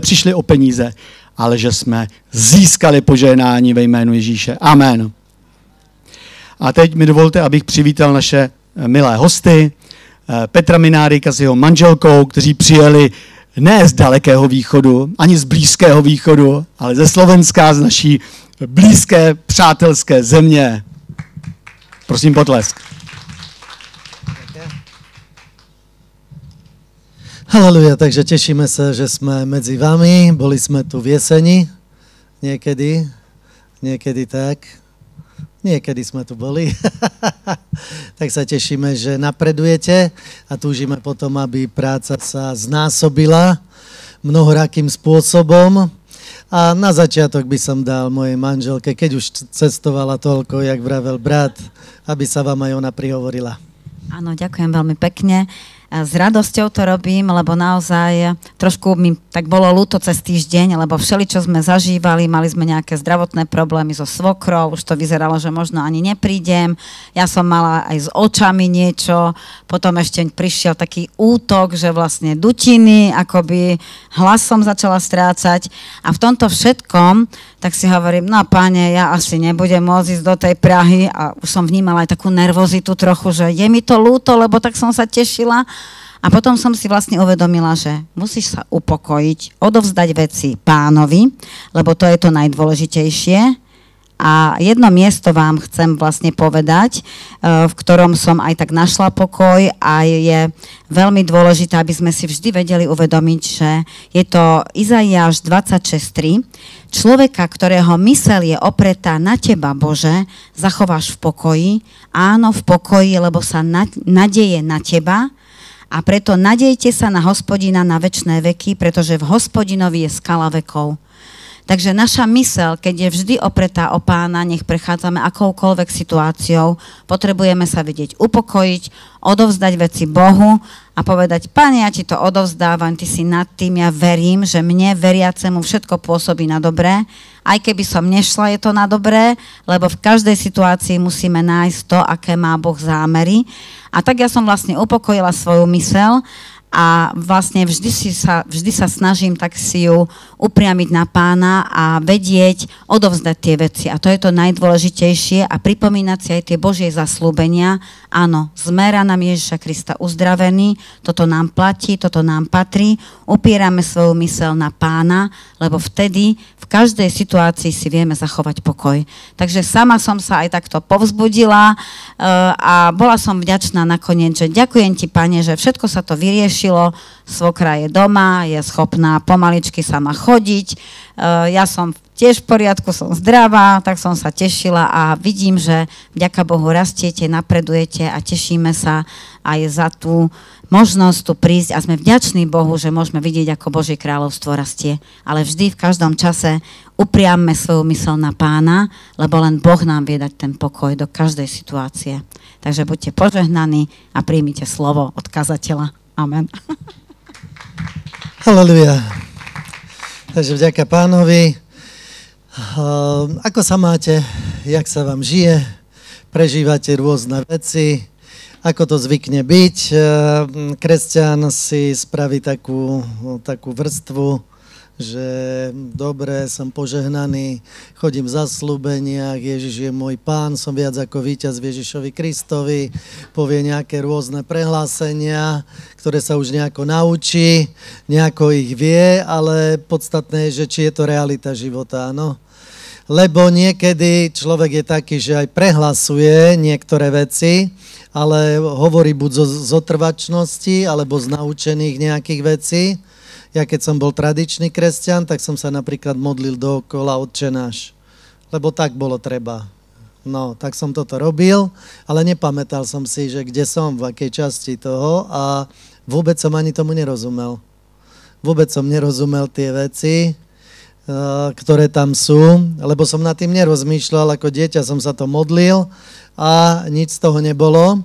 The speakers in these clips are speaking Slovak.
nepřišli o peníze, ale že jsme získali požehnání ve jménu Ježíše. Amen. A teď mi dovolte, abych přivítal naše milé hosty, Petra Minárika s jeho manželkou, kteří přijeli ne z dalekého východu, ani z blízkého východu, ale ze Slovenska, z naší blízké přátelské země. Prosím, potlesk. Haleluja, takže tešíme sa, že sme medzi vami. Boli sme tu v jeseni, niekedy tak. Niekedy sme tu boli. Tak sa tešíme, že napredujete a túžime potom, aby práca sa znásobila mnohorakým spôsobom. A na začiatok by som dal mojej manželke, keď už cestovala toľko, jak vravel brat, aby sa vám aj ona prihovorila. Áno, ďakujem veľmi pekne. S radosťou to robím, lebo naozaj trošku mi tak bolo ľúto cez týždeň, lebo všeličo sme zažívali, mali sme nejaké zdravotné problémy so svokrou, už to vyzeralo, že možno ani neprídem. Ja som mala aj s očami niečo, potom ešte prišiel taký útok, že vlastne dutiny, akoby hlas som začala strácať a v tomto všetkom tak si hovorím, no páne, ja asi nebudem môcť ísť do tej Prahy a už som vnímala aj takú nervozitu trochu, že je mi to ľúto, lebo tak som sa tešila. A potom som si vlastne uvedomila, že musíš sa upokojiť, odovzdať veci pánovi, lebo to je to najdôležitejšie. A jedno miesto vám chcem vlastne povedať, v ktorom som aj tak našla pokoj a je veľmi dôležité, aby sme si vždy vedeli uvedomiť, že je to Izaiáš 26.3. Človeka, ktorého myseľ je opretá na teba, Bože, zachováš v pokoji. Áno, v pokoji, lebo sa nadeje na teba. A preto nadejte sa na Hospodina na večné veky, pretože v Hospodinovi je skala vekov. Takže naša myseľ, keď je vždy opretá o Pána, nech prechádzame akoukoľvek situáciou, potrebujeme sa vedieť upokojiť, odovzdať veci Bohu a povedať, Pane, ja ti to odovzdávam, ty si nad tým, ja verím, že mne, veriacemu, všetko pôsobí na dobré. Aj keby som nešla, je to na dobré, lebo v každej situácii musíme nájsť to, aké má Boh zámery. A tak ja som vlastne upokojila svoju myseľ, a vlastne vždy sa snažím tak si ju upriamiť na Pána a vedieť, odovzdať tie veci. A to je to najdôležitejšie a pripomínať si aj tie Božie zasľúbenia. Áno, sme ranám Ježiša Krista uzdravení, toto nám platí, toto nám patrí. Upierame svoju myseľ na Pána, lebo vtedy v každej situácii si vieme zachovať pokoj. Takže sama som sa aj takto povzbudila a bola som vďačná nakoniec, že ďakujem ti, Pane, že všetko sa to vyriešilo, svokra je doma, je schopná pomaličky sama chodiť, ja som tiež v poriadku, som zdravá, tak som sa tešila a vidím, že vďaka Bohu rastiete, napredujete a tešíme sa aj za tú možnosť tu prísť a sme vďační Bohu, že môžeme vidieť, ako Božie kráľovstvo rastie. Ale vždy, v každom čase upriamme svoju myseľ na Pána, lebo len Boh nám vie dať ten pokoj do každej situácie. Takže buďte požehnaní a príjmite slovo od kazateľa. Amen. Halleluja. Takže vďaka Pánovi. Ako sa máte? Jak sa vám žije? Prežívate rôzne veci? Ako to zvykne byť? Kresťan si spraví takú vrstvu, že dobre, som požehnaný, chodím v zasľúbeniach, Ježiš je môj Pán, som viac ako víťaz v Ježišovi Kristovi, povie nejaké rôzne prehlásenia, ktoré sa už nejako naučí, nejako ich vie, ale podstatné je, že či je to realita života, áno. Lebo niekedy človek je taký, že aj prehlasuje niektoré veci, ale hovorí buď zo trvačnosti, alebo z naučených nejakých vecí. Ja keď som bol tradičný kresťan, tak som sa napríklad modlil dookola Otče náš, lebo tak bolo treba. No, tak som toto robil, ale nepamätal som si, že kde som, v akej časti toho a vôbec som ani tomu nerozumel. Vôbec som nerozumel tie veci, ktoré tam sú, lebo som nad tým nerozmýšľal, ako dieťa som sa to modlil a nič z toho nebolo.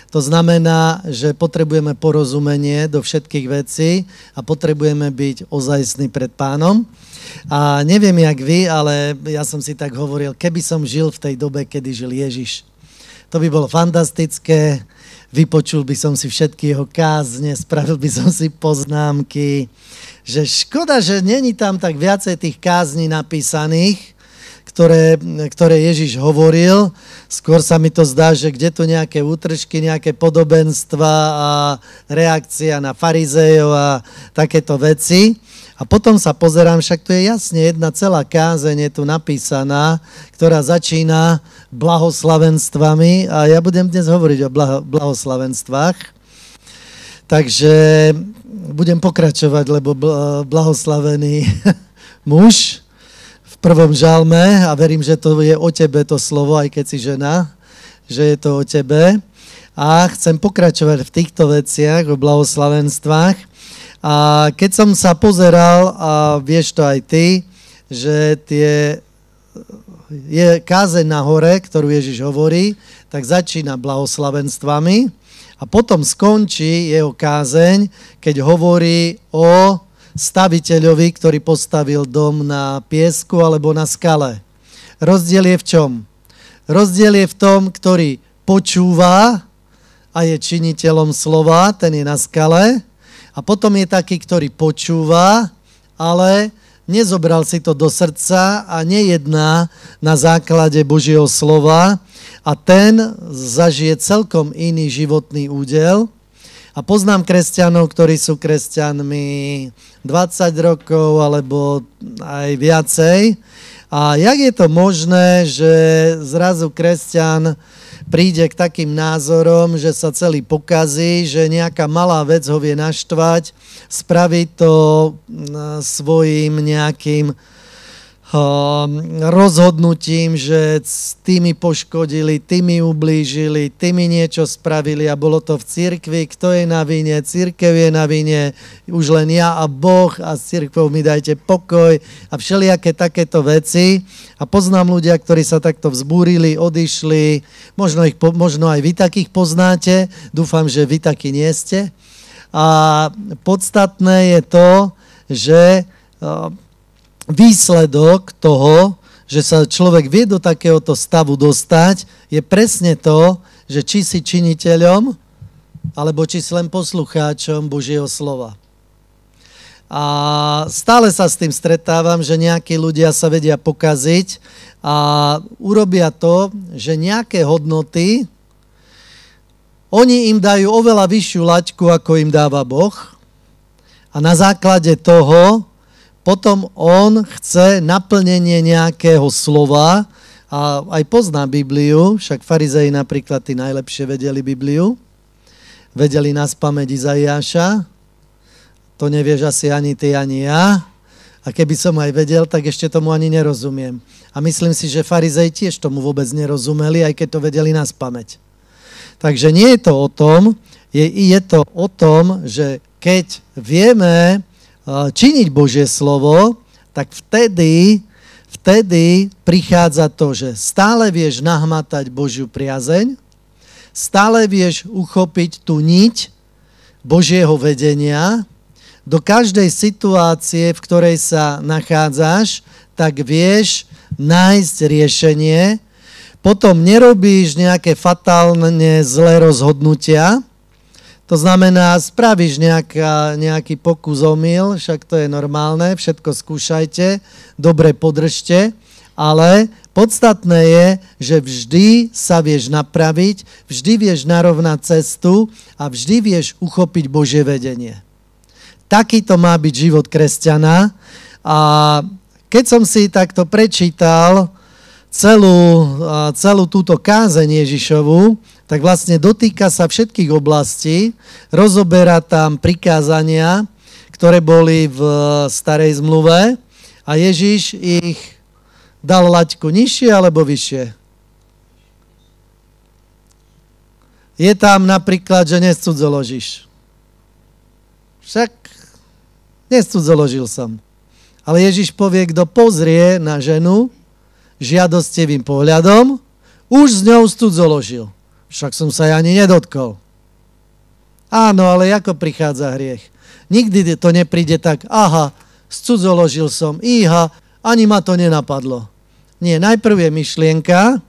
To znamená, že potrebujeme porozumenie do všetkých vecí a potrebujeme byť ozajstní pred Pánom. A neviem, jak vy, ale ja som si tak hovoril, keby som žil v tej dobe, kedy žil Ježiš. To by bolo fantastické. vypočul by som si všetky jeho kázne, spravil by som si poznámky, že škoda, že není tam tak viacej tých kázní napísaných, ktoré Ježiš hovoril. Skôr sa mi to zdá, že kde tu nejaké útržky, nejaké podobenstva a reakcia na farizejov a takéto veci. A potom sa pozerám, však tu je jasne jedna celá kázeň je tu napísaná, ktorá začína blahoslavenstvami a ja budem dnes hovoriť o blahoslavenstvách. Takže budem pokračovať, lebo blahoslavený muž v prvom žalme a verím, že to je o tebe to slovo, aj keď si žena, že je to o tebe. A chcem pokračovať v týchto veciach, o blahoslavenstvách. A keď som sa pozeral, a vieš to aj ty, že je kázeň na hore, ktorú Ježiš hovorí, tak začína blahoslavenstvami a potom skončí jeho kázeň, keď hovorí o staviteľovi, ktorý postavil dom na piesku alebo na skale. Rozdiel je v čom? Rozdiel je v tom, ktorý počúva a je činiteľom slova, ten je na skale. A potom je taký, ktorý počúva, ale nezobral si to do srdca a nejedná na základe Božieho slova a ten zažije celkom iný životný údel. A poznám kresťanov, ktorí sú kresťanmi 20 rokov alebo aj viacej. A jak je to možné, že zrazu kresťan príde k takým názorom, že sa celý pokazí, že nejaká malá vec ho vie naštvať, spraví to svojím nejakým rozhodnutím, že tými poškodili, tými ublížili, tými niečo spravili a bolo to v cirkvi. Kto je na vine? Cirkev je na vine, už len ja a Boh a s cirkvou mi dajte pokoj a všelijaké takéto veci. A poznám ľudia, ktorí sa takto vzbúrili, odišli, možno aj vy takých poznáte, dúfam, že vy takí nie ste. A podstatné je to, že výsledok toho, že sa človek vie do takéhoto stavu dostať, je presne to, že či si činiteľom, alebo či si len poslucháčom Božieho slova. A stále sa s tým stretávam, že nejakí ľudia sa vedia pokaziť a urobia to, že nejaké hodnoty, oni im dajú oveľa vyššiu laťku, ako im dáva Boh a na základe toho potom on chce naplnenie nejakého slova a aj pozná Bibliu, však farizei napríklad tí najlepšie vedeli Bibliu, vedeli na spamäť Izaiáša, to nevieš asi ani ty, ani ja, a keby som aj vedel, tak ešte tomu ani nerozumiem. A myslím si, že farizei tiež tomu vôbec nerozumeli, aj keď to vedeli na spamäť. Takže nie je to o tom, je to o tom, že keď vieme činiť Božie slovo, tak vtedy prichádza to, že stále vieš nahmatať Božiu priazeň, stále vieš uchopiť tú niť Božieho vedenia, do každej situácie, v ktorej sa nachádzaš, tak vieš nájsť riešenie, potom nerobíš nejaké fatálne zlé rozhodnutia. To znamená, spravíš nejaký pokus omyl, však to je normálne, všetko skúšajte, dobre podržte, ale podstatné je, že vždy sa vieš napraviť, vždy vieš narovnať cestu a vždy vieš uchopiť Božie vedenie. Takýto má byť život kresťana a keď som si takto prečítal celú túto kázeň Ježišovu, tak vlastne dotýka sa všetkých oblastí, rozoberá tam prikázania, ktoré boli v starej zmluve a Ježiš ich dal laťku nižšie alebo vyššie. Je tam napríklad, že nescudzoložíš. Však nescudzoložil som. Ale Ježiš povie, kto pozrie na ženu žiadostivým pohľadom, už s ňou cudzoložil. Však som sa ja ani nedotkol. Áno, ale ako prichádza hriech? Nikdy to nepríde tak, aha, scudzoložil som, ani ma to nenapadlo. Nie, najprv je myšlienka,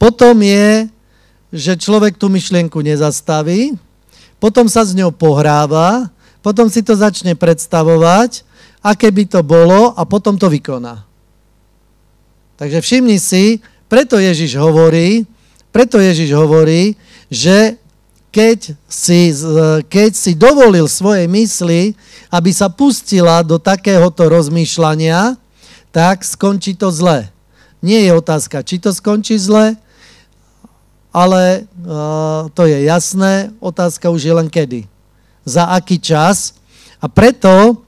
potom je že človek tú myšlienku nezastaví, potom sa s ňou pohráva, potom si to začne predstavovať, aké by to bolo a potom to vykoná. Takže všimni si, preto Ježiš hovorí, že keď si dovolil svojej mysli, aby sa pustila do takéhoto rozmýšľania, tak skončí to zle. Nie je otázka, či to skončí zle, ale to je jasné, otázka už je len kedy. Za aký čas. A preto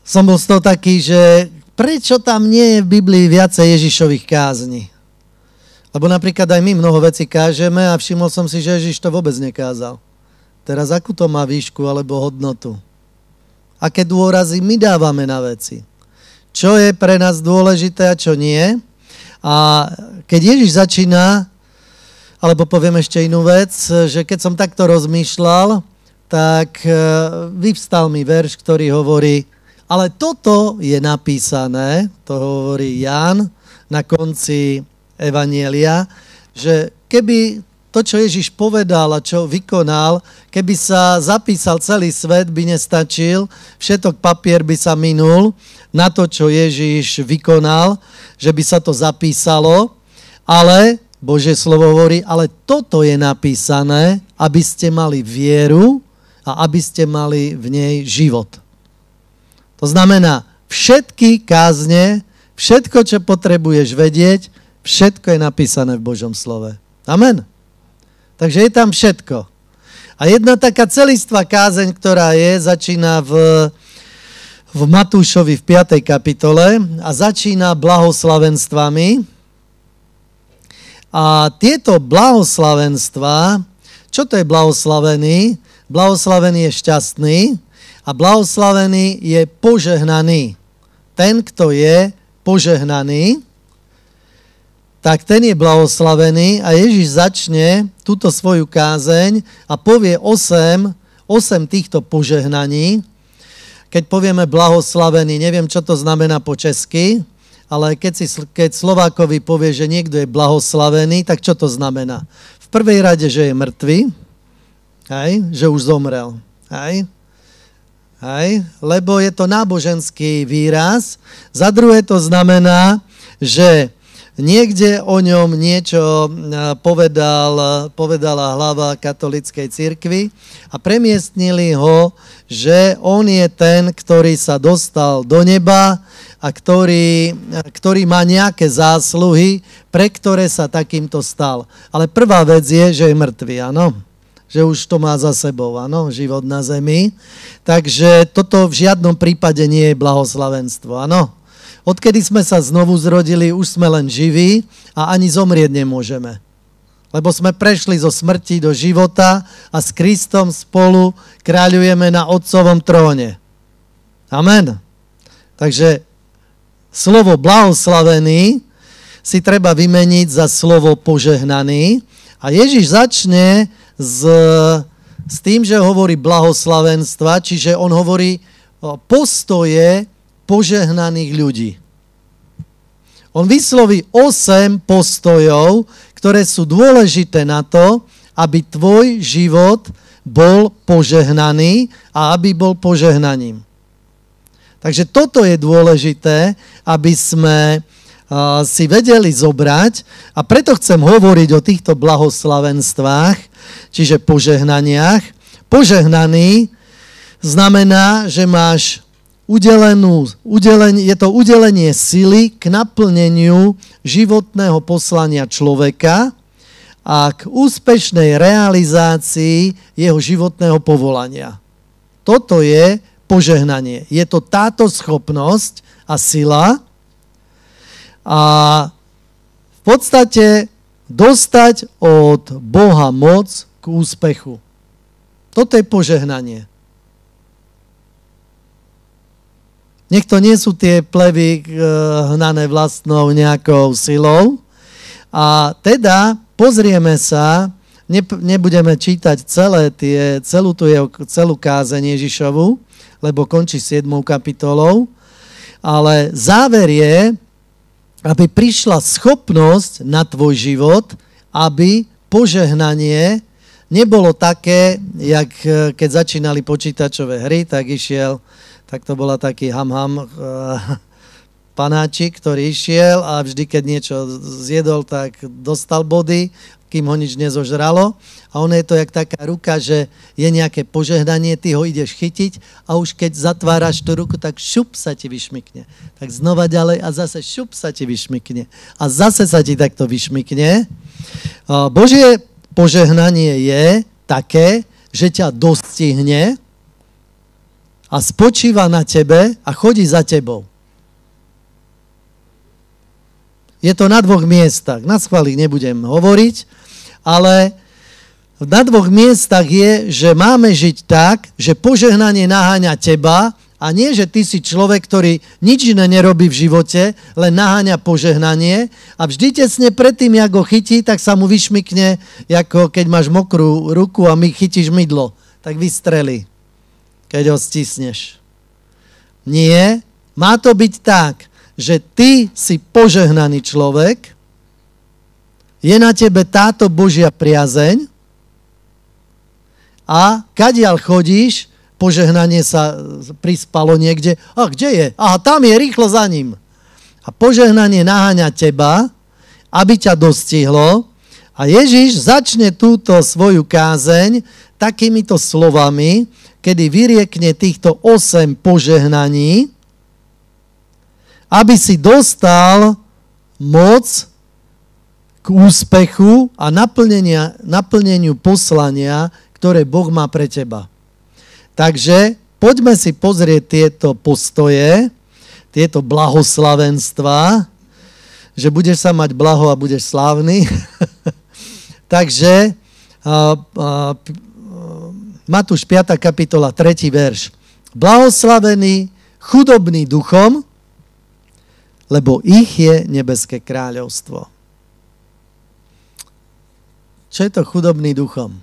som bol z toho taký, že prečo tam nie je v Biblii viacej Ježišových kázni? Lebo napríklad aj my mnoho vecí kážeme a všimol som si, že Ježiš to vôbec nekázal. Teraz akú to má výšku alebo hodnotu? Aké dôrazy my dávame na veci? Čo je pre nás dôležité a čo nie? A keď Ježiš začína, alebo poviem ešte inú vec, že keď som takto rozmýšľal, tak vyvstal mi verš, ktorý hovorí, ale toto je napísané, to hovorí Ján na konci Evanjelia, že keby to, čo Ježiš povedal a čo vykonal, keby sa zapísal celý svet, by nestačil, všetok papier by sa minul na to, čo Ježiš vykonal, že by sa to zapísalo, ale Božie slovo hovorí, ale toto je napísané, aby ste mali vieru a aby ste mali v nej život. To znamená, všetky kázne, všetko, čo potrebuješ vedieť, všetko je napísané v Božom slove. Amen. Takže je tam všetko. A jedna taká celistvá kázeň, ktorá začína v Matúšovi v 5. kapitole a začína blahoslavenstvami. A tieto blahoslavenstvá, čo to je blahoslavený? Blahoslavený je šťastný a blahoslavený je požehnaný. Ten, kto je požehnaný, tak ten je blahoslavený a Ježiš začne túto svoju kázeň a povie 8 týchto požehnaní. Keď povieme blahoslavený, neviem, čo to znamená po česky, ale keď Slovákovi povie, že niekto je blahoslavený, tak čo to znamená? V prvej rade, že je mŕtvy, že už zomrel. Lebo je to náboženský výraz. Za druhé to znamená, že niekde o ňom niečo povedala hlava katolíckej cirkvi a premiestnili ho, že on je ten, ktorý sa dostal do neba a ktorý má nejaké zásluhy, pre ktoré sa takýmto stal. Ale prvá vec je, že je mŕtvy, áno. Že už to má za sebou, áno, život na zemi. Takže toto v žiadnom prípade nie je blahoslavenstvo, áno. Odkedy sme sa znovu zrodili, už sme len živí a ani zomrieť nemôžeme. Lebo sme prešli zo smrti do života a s Kristom spolu kráľujeme na Otcovom tróne. Amen. Takže slovo blahoslavený si treba vymeniť za slovo požehnaný a Ježiš začne s tým, že hovorí blahoslavenstva, čiže on hovorí postoje požehnaných ľudí. On vysloví 8 postojov, ktoré sú dôležité na to, aby tvoj život bol požehnaný a aby bol požehnaním. Takže toto je dôležité, aby sme si vedeli zobrať a preto chcem hovoriť o týchto blahoslavenstvách, čiže požehnaniach. Požehnaný znamená, že máš je to udelenie sily k naplneniu životného poslania človeka a k úspešnej realizácii jeho životného povolania. Toto je požehnanie. Je to táto schopnosť a sila a v podstate dostať od Boha moc k úspechu. Toto je požehnanie. Nech to nie sú tie plevy hnané vlastnou nejakou silou. A teda pozrieme sa, nebudeme čítať celú kázeň Ježišovu, lebo končí 7. kapitolou, ale záver je, aby prišla schopnosť na tvoj život, aby požehnanie nebolo také, jak keď začínali počítačové hry, tak to bola taký panáčik, ktorý išiel a vždy, keď niečo zjedol, tak dostal body, kým ho nič nezožralo. A ono je to jak taká ruka, že je nejaké požehnanie, ty ho ideš chytiť a už keď zatváraš tú ruku, tak šup sa ti vyšmykne. Tak znova ďalej a zase šup sa ti vyšmykne. A zase sa ti takto vyšmykne. Božie požehnanie je také, že ťa dostihne a spočíva na tebe a chodí za tebou. Je to na 2 miestach. Na schvál ich nebudem hovoriť, ale na 2 miestach je, že máme žiť tak, že požehnanie naháňa teba a nie, že ty si človek, ktorý nič iné nerobí v živote, len naháňa požehnanie a vždy tesne predtým, jak ho chytí, tak sa mu vyšmykne, ako keď máš mokrú ruku a chytíš mydlo, tak vystrelí, keď ho stisneš. Nie, má to byť tak, že ty si požehnaný človek, je na tebe táto Božia priazeň a kadiaľ chodíš, požehnanie sa prispalo niekde. A kde je? Aha, tam je, rýchlo za ním. A požehnanie naháňa teba, aby ťa dostihlo a Ježiš začne túto svoju kázeň takýmito slovami, kedy vyriekne týchto 8 požehnaní, aby si dostal moc k úspechu a naplneniu poslania, ktoré Boh má pre teba. Takže poďme si pozrieť tieto postoje, tieto blahoslavenstva, že budeš sa mať blaho a budeš slávny. Takže Matúš 5. kapitola, 3. verš. Blahoslavený, chudobný duchom, lebo ich je nebeské kráľovstvo. Čo je to chudobný duchom?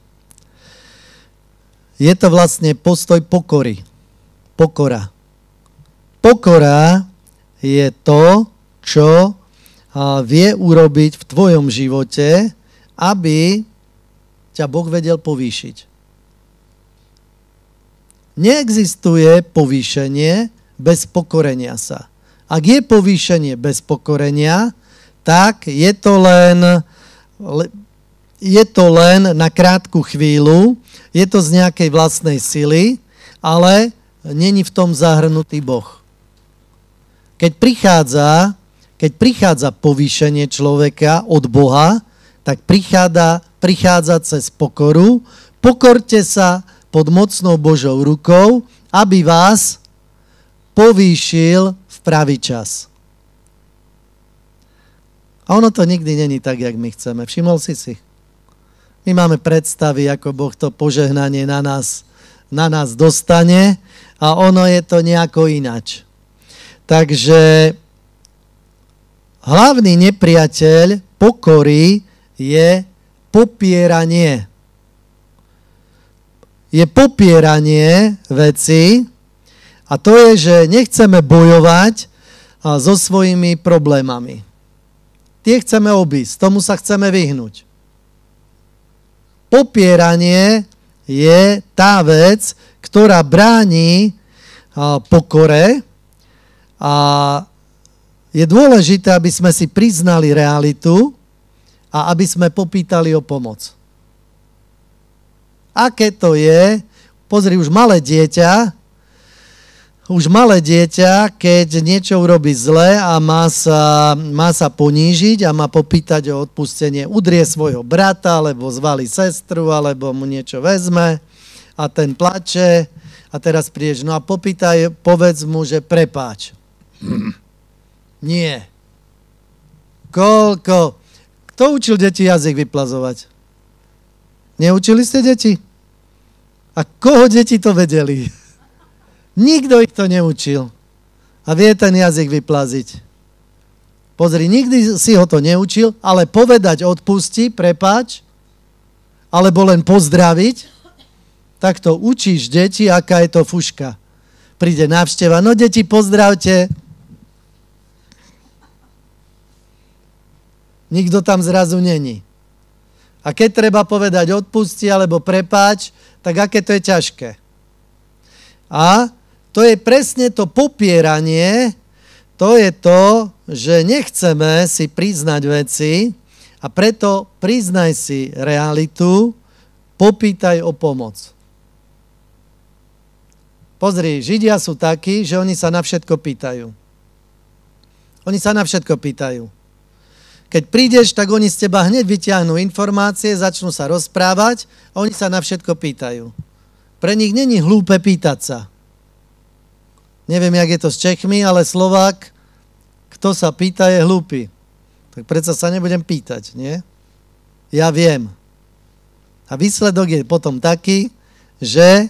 Je to vlastne postoj pokory. Pokora. Pokora je to, čo vie urobiť v tvojom živote, aby ťa Boh vedel povýšiť. Neexistuje povýšenie bez pokorenia sa. Ak je povýšenie bez pokorenia, tak je to len na krátku chvíľu, je to z nejakej vlastnej sily, ale není v tom zahrnutý Boh. Keď prichádza povýšenie človeka od Boha, tak prichádza cez pokoru. Pokorte sa pod mocnou Božou rukou, aby vás povýšil v pravý čas. A ono to nikdy není tak, jak my chceme. Všimol si si? My máme predstavy, ako Boh to požehnanie na nás dostane a ono je to nejako inač. Takže hlavný nepriateľ pokory je popieranie. Je popieranie veci a to je, že nechceme bojovať so svojimi problémami. Tie chceme obísť, tomu sa chceme vyhnúť. Popieranie je tá vec, ktorá bráni pokore a je dôležité, aby sme si priznali realitu a aby sme popýtali o pomoc. Aké to je? Pozri, už malé dieťa, keď niečo urobí zle a má sa ponížiť a má popýtať o odpustenie, udrie svojho brata, alebo zvalí sestru, alebo mu niečo vezme a ten plače a teraz prídeš, no a povedz mu, že prepáč. Nie. Kto učil deti jazyk vyplazovať? Neučili ste deti? A koho deti to vedeli? Nikto ich to neučil. A vie ten jazyk vyplaziť. Pozri, nikdy si ho to neučil, ale povedať odpusti, prepáč, alebo len pozdraviť, tak to učíš deti, aká je to fuška. Príde návšteva, no deti, pozdravte. Nikto tam zrazu není. A keď treba povedať odpusti alebo prepáč, tak aké to je ťažké. A to je presne to popieranie, to je to, že nechceme si priznať veci a preto priznaj si realitu, popýtaj o pomoc. Pozri, Židia sú takí, že oni sa na všetko pýtajú. Oni sa na všetko pýtajú. Keď prídeš, tak oni z teba hneď vyťahnú informácie, začnú sa rozprávať a oni sa na všetko pýtajú. Pre nich není hlúpe pýtať sa. Neviem, jak je to s Čechmi, ale Slovák, kto sa pýta, je hlúpy. Tak predsa sa nebudem pýtať, nie? Ja viem. A výsledok je potom taký, že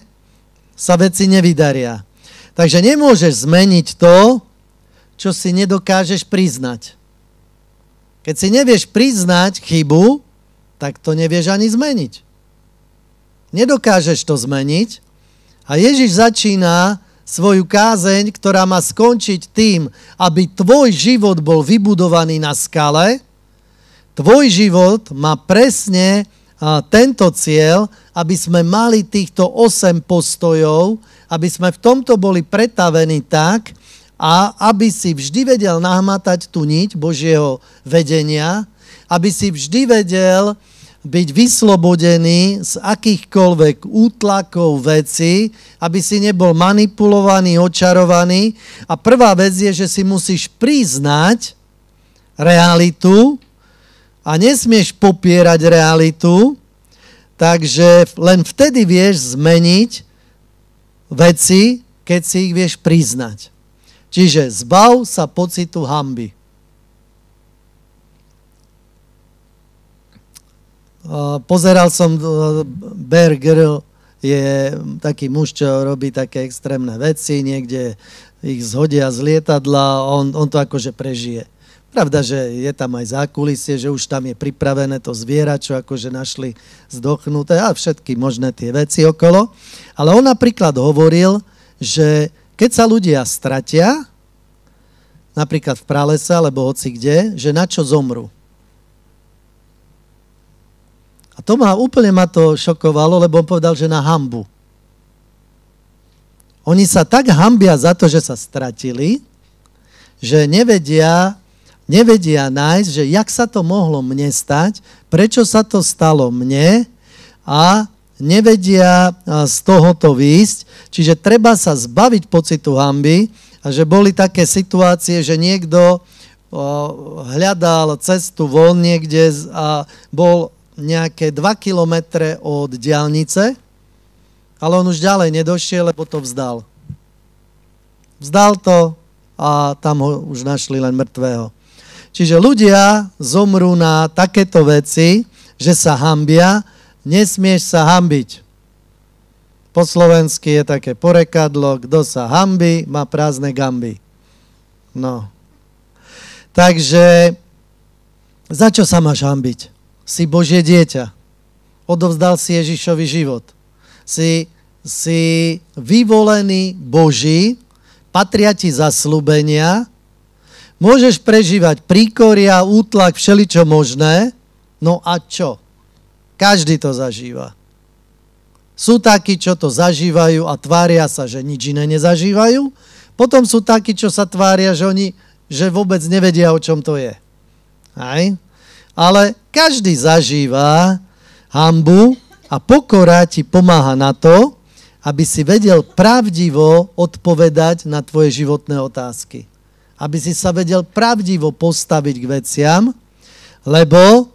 sa veci nevydaria. Takže nemôžeš zmeniť to, čo si nedokážeš priznať. Keď si nevieš priznať chybu, tak to nevieš ani zmeniť. Nedokážeš to zmeniť a Ježiš začína svoju kázeň, ktorá má skončiť tým, aby tvoj život bol vybudovaný na skale. Tvoj život má presne tento cieľ, aby sme mali týchto 8 postojov, aby sme v tomto boli pretavení tak, a aby si vždy vedel nahmatať tú niť Božieho vedenia, aby si vždy vedel byť vyslobodený z akýchkoľvek útlakov veci, aby si nebol manipulovaný, očarovaný. A prvá vec je, že si musíš priznať realitu a nesmieš popierať realitu, takže len vtedy vieš zmeniť veci, keď si ich vieš priznať. Čiže zbav sa pocitu hanby. Pozeral som, Bear Grylls je taký muž, čo robí také extrémne veci, niekde ich zhodia z lietadla, on to akože prežije. Pravda, že je tam aj zákulisie, že už tam je pripravené to zviera, čo akože našli zdochnuté a všetky možné tie veci okolo. Ale on napríklad hovoril, že keď sa ľudia stratia, napríklad v pralese alebo hoci kde, že na čo zomru. A to úplne ma to šokovalo, lebo on povedal, že na hanbu. Oni sa tak hanbia za to, že sa stratili, že nevedia nájsť, že jak sa to mohlo mne stať, prečo sa to stalo mne a nevedia z tohoto výjsť. Čiže treba sa zbaviť pocitu hanby a že boli také situácie, že niekto hľadal cestu von niekde a bol nejaké 2 kilometre od diaľnice, ale on už ďalej nedošiel, lebo to vzdal. Vzdal to a tam ho už našli len mŕtvého. Čiže ľudia zomrú na takéto veci, že sa hanbia. Nesmieš sa hanbiť. Po slovensky je také porekadlo, kto sa hanbí, má prázdne gamby. No. Takže, za čo sa máš hanbiť? Si Božie dieťa. Odovzdal si Ježišovi život. Si vyvolený Boží, patria ti zasľúbenia, môžeš prežívať príkoria, útlak, všeličo možné, no a čo? Každý to zažíva. Sú takí, čo to zažívajú a tvária sa, že nič iné nezažívajú. Potom sú takí, čo sa tvária, že vôbec nevedia, o čom to je. Aj? Ale každý zažíva hanbu a pokora ti pomáha na to, aby si vedel pravdivo odpovedať na tvoje životné otázky. Aby si sa vedel pravdivo postaviť k veciam, lebo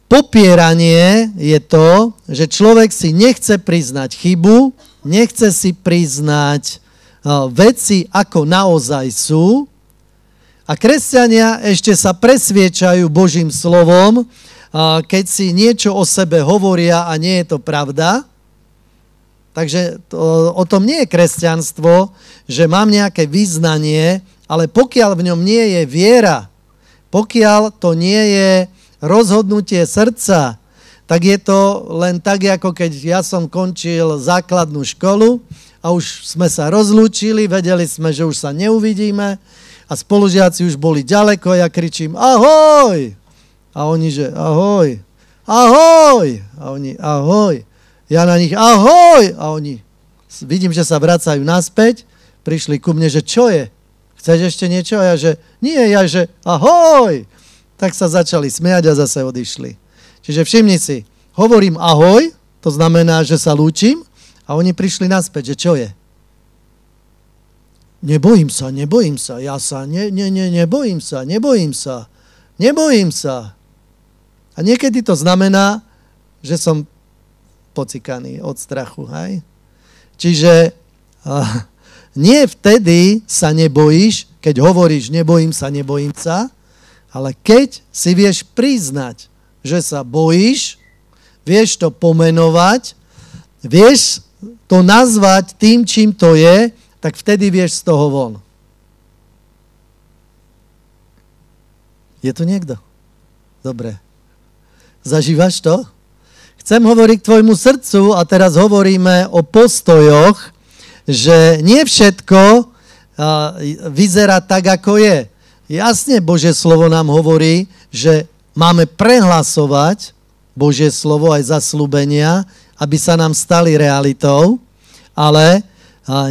popieranie je to, že človek si nechce priznať chybu, nechce si priznať veci, ako naozaj sú. A kresťania ešte sa presviečajú Božím slovom, keď si niečo o sebe hovoria a nie je to pravda. Takže o tom nie je kresťanstvo, že mám nejaké vyznanie, ale pokiaľ v ňom nie je viera, pokiaľ to nie je rozhodnutie srdca, tak je to len tak, ako keď ja som končil základnú školu a už sme sa rozlúčili, vedeli sme, že už sa neuvidíme a spolužiaci už boli ďaleko a ja kričím ahoj. A oni, že ahoj, ahoj. A oni ahoj. Ja na nich ahoj. A oni, vidím, že sa vracajú naspäť, prišli ku mne, že čo je? Chceš ešte niečo? A ja, že nie, ja, že ahoj. Tak sa začali smiať a zase odišli. Čiže všimni si, hovorím ahoj, to znamená, že sa lúčim a oni prišli naspäť, že čo je? Nebojím sa, ja sa, nebojím sa. A niekedy to znamená, že som pocikaný od strachu, hej? Čiže nie vtedy sa nebojíš, keď hovoríš nebojím sa, ale keď si vieš priznať, že sa bojíš, vieš to pomenovať, vieš to nazvať tým, čím to je, tak vtedy vieš z toho von. Je tu niekto? Dobre. Zažívaš to? Chcem hovoriť k tvojmu srdcu a teraz hovoríme o postojoch, že nie všetko vyzerá tak, ako je. Jasne Božie slovo nám hovorí, že máme prehlasovať Božie slovo aj zasľúbenia, aby sa nám stali realitou, ale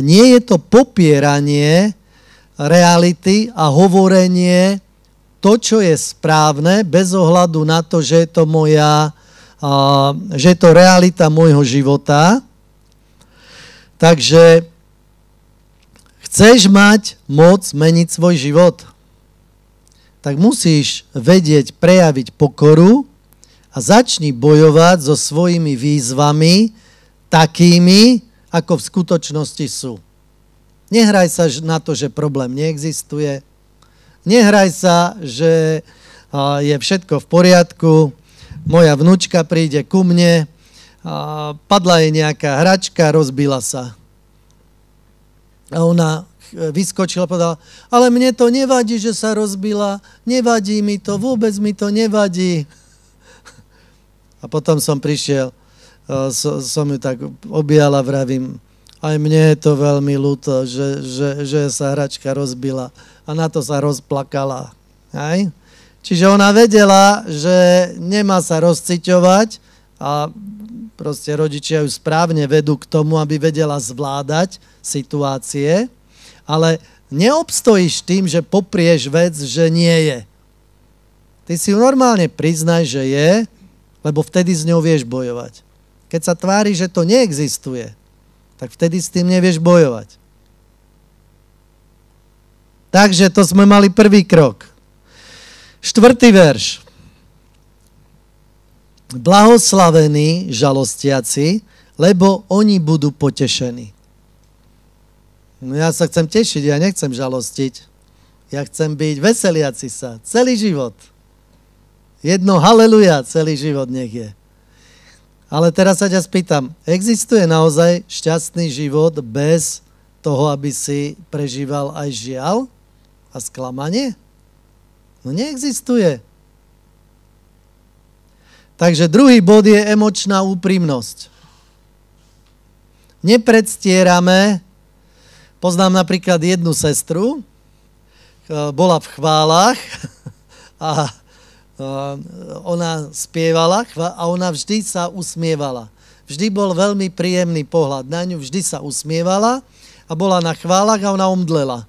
nie je to popieranie reality a hovorenie to, čo je správne, bez ohľadu na to, že je to že je to realita môjho života. Takže chceš mať moc meniť svoj život, tak musíš vedieť prejaviť pokoru a začni bojovať so svojimi výzvami takými, ako v skutočnosti sú. Nehraj sa na to, že problém neexistuje. Nehraj sa, že je všetko v poriadku. Moja vnúčka príde ku mne, padla jej nejaká hračka, rozbila sa. A ona vyskočila a povedala, ale mne to nevadí, že sa rozbila, nevadí mi to, vôbec mi to nevadí. A potom som prišiel, som ju tak objala, vravím, aj mne je to veľmi ľúto, že sa hračka rozbila a na to sa rozplakala. Aj? Čiže ona vedela, že nemá sa rozciťovať a proste rodičia ju správne vedú k tomu, aby vedela zvládať situácie, ale neobstojíš tým, že poprieš vec, že nie je. Ty si ju normálne priznaj, že je, lebo vtedy s ňou vieš bojovať. Keď sa tvári, že to neexistuje, tak vtedy s tým nevieš bojovať. Takže to sme mali prvý krok. 4. verš. Blahoslavení žalostiaci, lebo oni budú potešení. No ja sa chcem tešiť, ja nechcem žalostiť. Ja chcem byť veseliaci sa celý život. Jedno haleluja celý život nech je. Ale teraz sa ťa spýtam, existuje naozaj šťastný život bez toho, aby si prežíval aj žiaľ a sklamanie? No neexistuje. Takže druhý bod je emočná úprimnosť. Nepredstierame, poznám napríklad jednu sestru, bola v chválach a ona spievala a ona vždy sa usmievala. Vždy bol veľmi príjemný pohľad na ňu, vždy sa usmievala a bola na chválach a ona omdlela.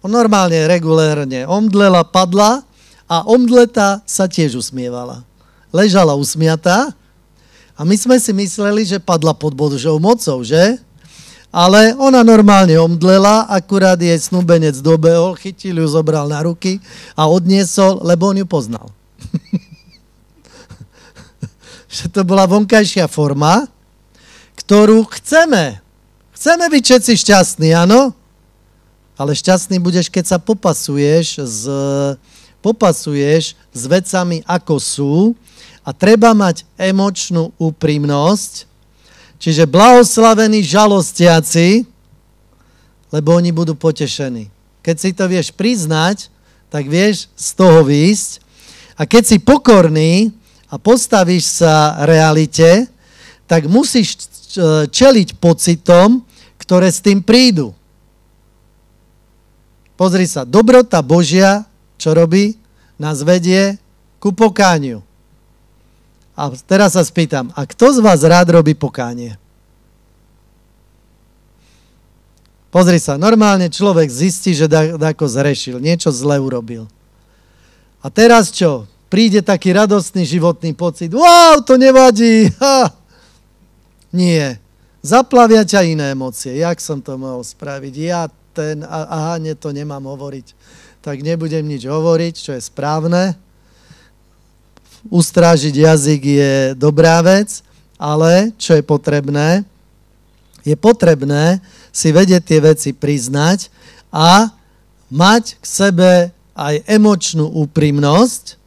Normálne, regulérne omdlela, padla a omdleta sa tiež usmievala. Ležala usmiatá a my sme si mysleli, že padla pod Božou mocou, že? Ale ona normálne omdlela, akurát jej snúbenec dobehol, chytil ju, zobral na ruky a odniesol, lebo on ju poznal. Že to bola vonkajšia forma, ktorú chceme. Chceme byť všetci šťastní, áno? Ale šťastný budeš, keď sa popasuješ s vecami, ako sú, a treba mať emočnú úprimnosť, čiže blahoslavení žalostiaci, lebo oni budú potešení. Keď si to vieš priznať, tak vieš z toho výjsť. A keď si pokorný a postavíš sa realite, tak musíš čeliť pocitom, ktoré s tým prídu. Pozri sa, dobrota Božia, čo robí? Nás vedie ku pokániu. A teraz sa spýtam, a kto z vás rád robí pokánie? Pozri sa, normálne človek zistí, že dáko zrešil, niečo zle urobil. A teraz čo? Príde taký radostný životný pocit. Wow, to nevadí. Ha! Nie. Zaplavia ťa iné emócie. Jak som to mohol spraviť? To nemám hovoriť. Tak nebudem nič hovoriť, čo je správne. Ustrážiť jazyk je dobrá vec, ale čo je potrebné? Je potrebné si vedieť tie veci priznať a mať k sebe aj emočnú úprimnosť.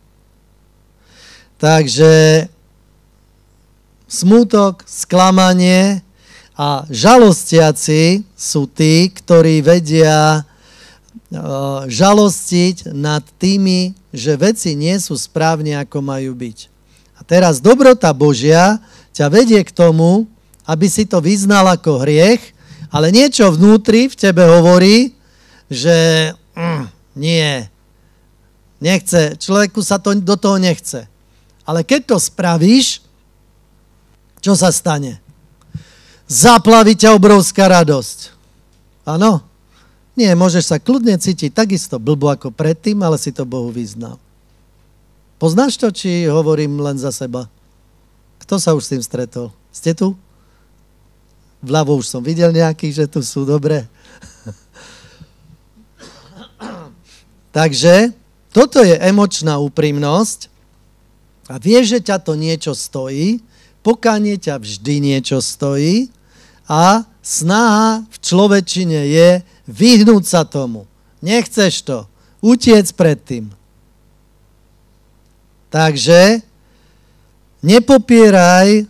Takže smútok, sklamanie a žalostiaci sú tí, ktorí vedia žalostiť nad tými, že veci nie sú správne, ako majú byť. A teraz dobrota Božia ťa vedie k tomu, aby si to vyznal ako hriech, ale niečo vnútri v tebe hovorí, že nechce, človeku sa to do toho nechce. Ale keď to spravíš, čo sa stane? Zaplaví ťa obrovská radosť. Áno? Nie, môžeš sa kľudne cítiť takisto blbo ako predtým, ale si to Bohu vyznal. Poznáš to, či hovorím len za seba? Kto sa už s tým stretol? Ste tu? Vľavo už som videl nejakých, že tu sú, dobre. Takže toto je emočná úprimnosť a vieš, že ťa to niečo stojí, pokánie ťa vždy niečo stojí a snaha v človečine je vyhnúť sa tomu. Nechceš to. Utiec pred tým. Takže nepopieraj,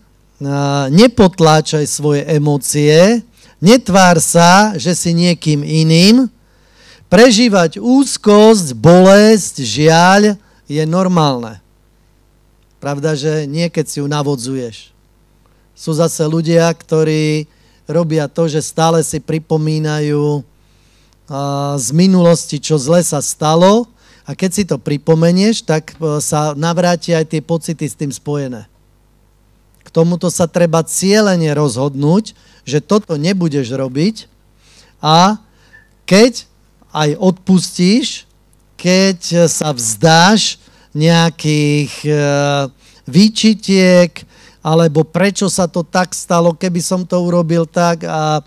nepotláčaj svoje emócie, netvár sa, že si niekým iným. Prežívať úzkosť, bolesť, žiaľ je normálne. Pravda, že nie keď si ju navodzuješ. Sú zase ľudia, ktorí robia to, že stále si pripomínajú z minulosti, čo zle sa stalo a keď si to pripomenieš, tak sa navrátia aj tie pocity s tým spojené. K tomuto sa treba cielene rozhodnúť, že toto nebudeš robiť a keď aj odpustíš, keď sa vzdáš nejakých výčitiek, alebo prečo sa to tak stalo, keby som to urobil tak a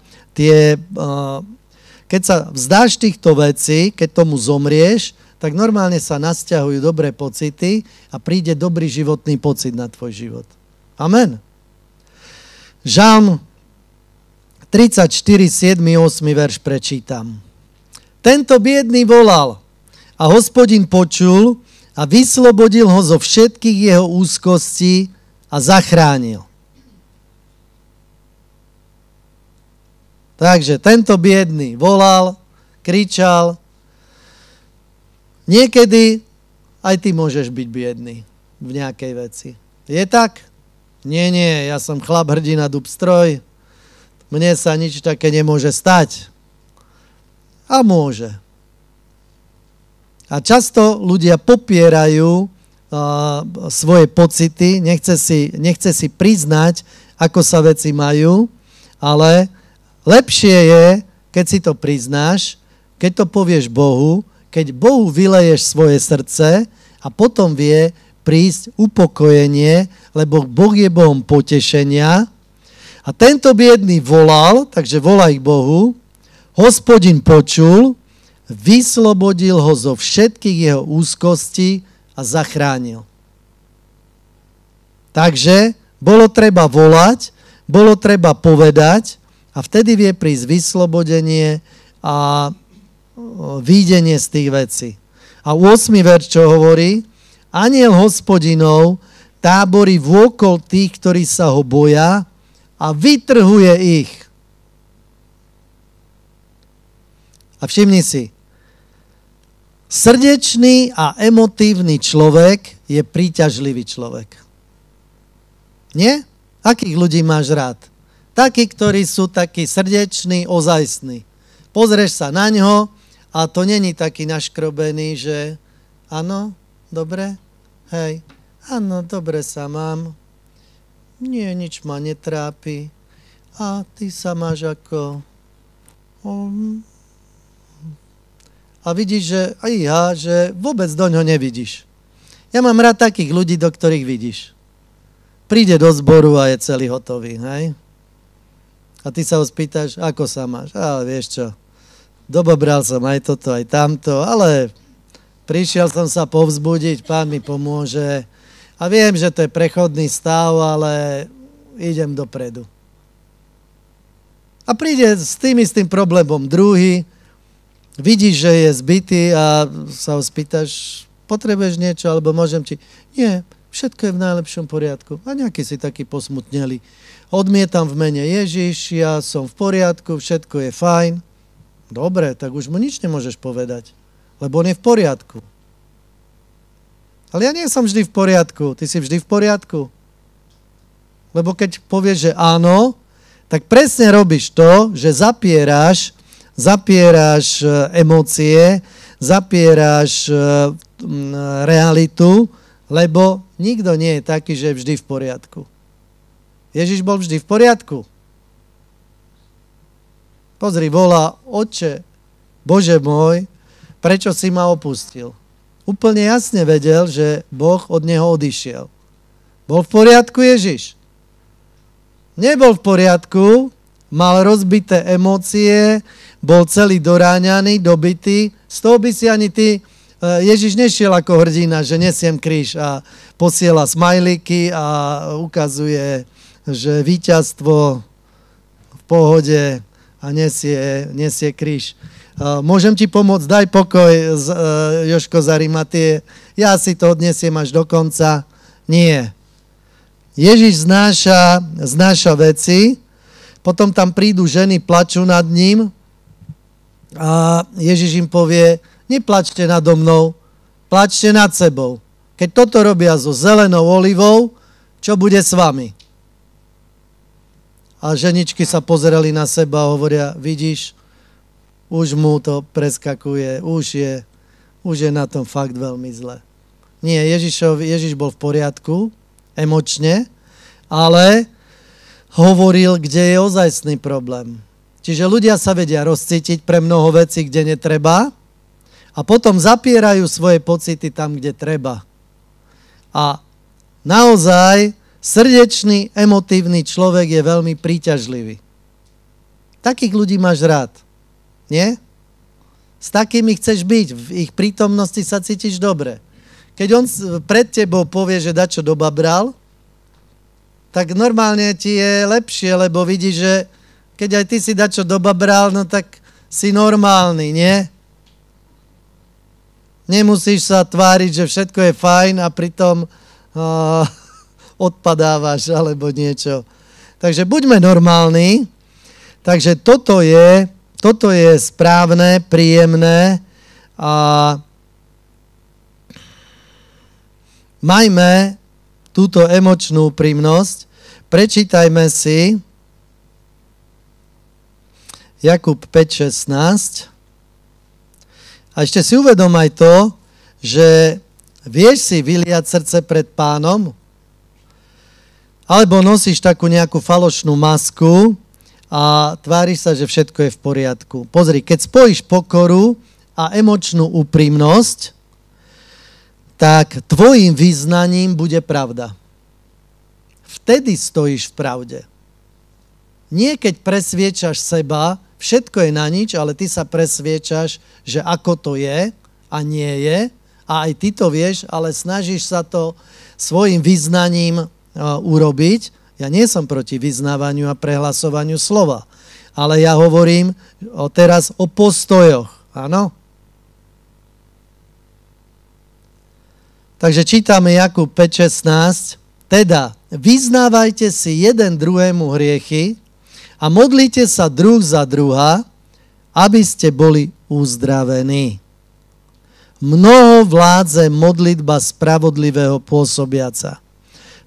keď sa vzdáš týchto vecí, keď tomu zomrieš, tak normálne sa nasťahujú dobré pocity a príde dobrý životný pocit na tvoj život. Amen. Žalm 34, 7, 8 verš prečítam. Tento biedný volal a Hospodin počul a vyslobodil ho zo všetkých jeho úzkostí a zachránil. Takže tento biedný volal, kričal. Niekedy aj ty môžeš byť biedný v nejakej veci. Je tak? Nie, ja som chlap, hrdina, dub, stroj. Mne sa nič také nemôže stať. A môže. A často ľudia popierajú svoje pocity, nechce si priznať, ako sa veci majú, ale lepšie je, keď si to priznáš, keď to povieš Bohu, keď Bohu vyleješ svoje srdce a potom vie prísť upokojenie, lebo Boh je Bohom potešenia. A tento biedný volal, takže volaj k Bohu, Hospodin počul, vyslobodil ho zo všetkých jeho úzkostí a zachránil. Takže bolo treba volať, bolo treba povedať a vtedy vie prísť vyslobodenie a výjdenie z tých vecí. A 8. verš, čo hovorí, Anjel Hospodinov táborí vôkol tých, ktorí sa ho boja a vytrhuje ich. A všimni si, srdečný a emotívny človek je príťažlivý človek. Nie? Akých ľudí máš rád? Takí, ktorí sú takí srdeční, ozajstní. Pozrieš sa na ňo A to není taký naškrobený, že áno, dobre, hej, áno, dobre sa mám, nie, nič ma netrápi a ty sa máš ako... A vidíš, že aj ja, že vôbec do ňoho nevidíš. Ja mám rád takých ľudí, do ktorých vidíš. Príde do zboru a je celý hotový, hej? A ty sa ho spýtaš, ako sa máš? A vieš čo, dobobral som aj toto, aj tamto, ale prišiel som sa povzbudiť, Pán mi pomôže. A viem, že to je prechodný stav, ale idem dopredu. A príde s tým istým problémom druhý, vidíš, že je zbytý a sa ho spýtaš, potrebuješ niečo, alebo môžem ti... Nie, všetko je v najlepšom poriadku. A nejaký si taký posmutnelý. Odmietam v mene Ježiš, ja som v poriadku, všetko je fajn. Dobre, tak už mu nič nemôžeš povedať, lebo on je v poriadku. Ale ja nie som vždy v poriadku. Ty si vždy v poriadku. Lebo keď povieš, že áno, tak presne robíš to, že zapieráš emócie, zapieráš realitu, lebo nikto nie je taký, že je vždy v poriadku. Ježiš bol vždy v poriadku. Pozri, volá, Otče, Bože môj, prečo si ma opustil? Úplne jasne vedel, že Boh od neho odišiel. Bol v poriadku Ježiš? Nebol v poriadku, mal rozbité emócie, bol celý doráňaný, dobitý. Z toho by si ani ty, Ježiš nešiel ako hrdina, že nesiem kríž a posiela smajlíky a ukazuje, že víťazstvo v pohode a nesie kríž. Môžem ti pomôcť, daj pokoj, Jožko z Arimatie, ja si to odnesiem až do konca. Nie. Ježiš znáša veci, potom tam prídu ženy, plačú nad ním a Ježiš im povie, neplačte nado mnou, plačte nad sebou. Keď toto robia so zelenou olivou, čo bude s vami? A ženičky sa pozerali na seba a hovoria, vidíš, už mu to preskakuje, už je na tom fakt veľmi zle. Nie, Ježiš bol v poriadku, emočne, ale hovoril, kde je ozajstný problém. Čiže ľudia sa vedia rozcítiť pre mnoho vecí, kde netreba a potom zapierajú svoje pocity tam, kde treba. A naozaj srdečný, emotívny človek je veľmi príťažlivý. Takých ľudí máš rád, nie? S takými chceš byť, v ich prítomnosti sa cítiš dobre. Keď on pred tebou povie, že dačo dobabral, tak normálne ti je lepšie, lebo vidíš, že keď aj ty si dačo dobabral, no tak si normálny, nie? Nemusíš sa tváriť, že všetko je fajn a pritom odpadávaš alebo niečo. Takže buďme normálni. Takže toto je správne, príjemné a majme túto emočnú úprimnosť. Prečítajme si Jakub 5.16 a ešte si uvedom aj to, že vieš si vyliať srdce pred Pánom, alebo nosíš takú nejakú falošnú masku a tváriš sa, že všetko je v poriadku. Pozri, keď spojíš pokoru a emočnú úprimnosť, tak tvojim vyznaním bude pravda. Vtedy stojíš v pravde. Nie keď presviečaš seba, všetko je na nič, ale ty sa presviečaš, že ako to je a nie je. A aj ty to vieš, ale snažíš sa to svojim vyznaním urobiť. Ja nie som proti vyznávaniu a prehlasovaniu slova, ale ja hovorím teraz o postojoch. Áno? Takže čítame Jakub 5.16. Teda, vyznávajte si jeden druhému hriechy a modlite sa druh za druha, aby ste boli uzdravení. Mnoho vládze modlitba spravodlivého pôsobiaca.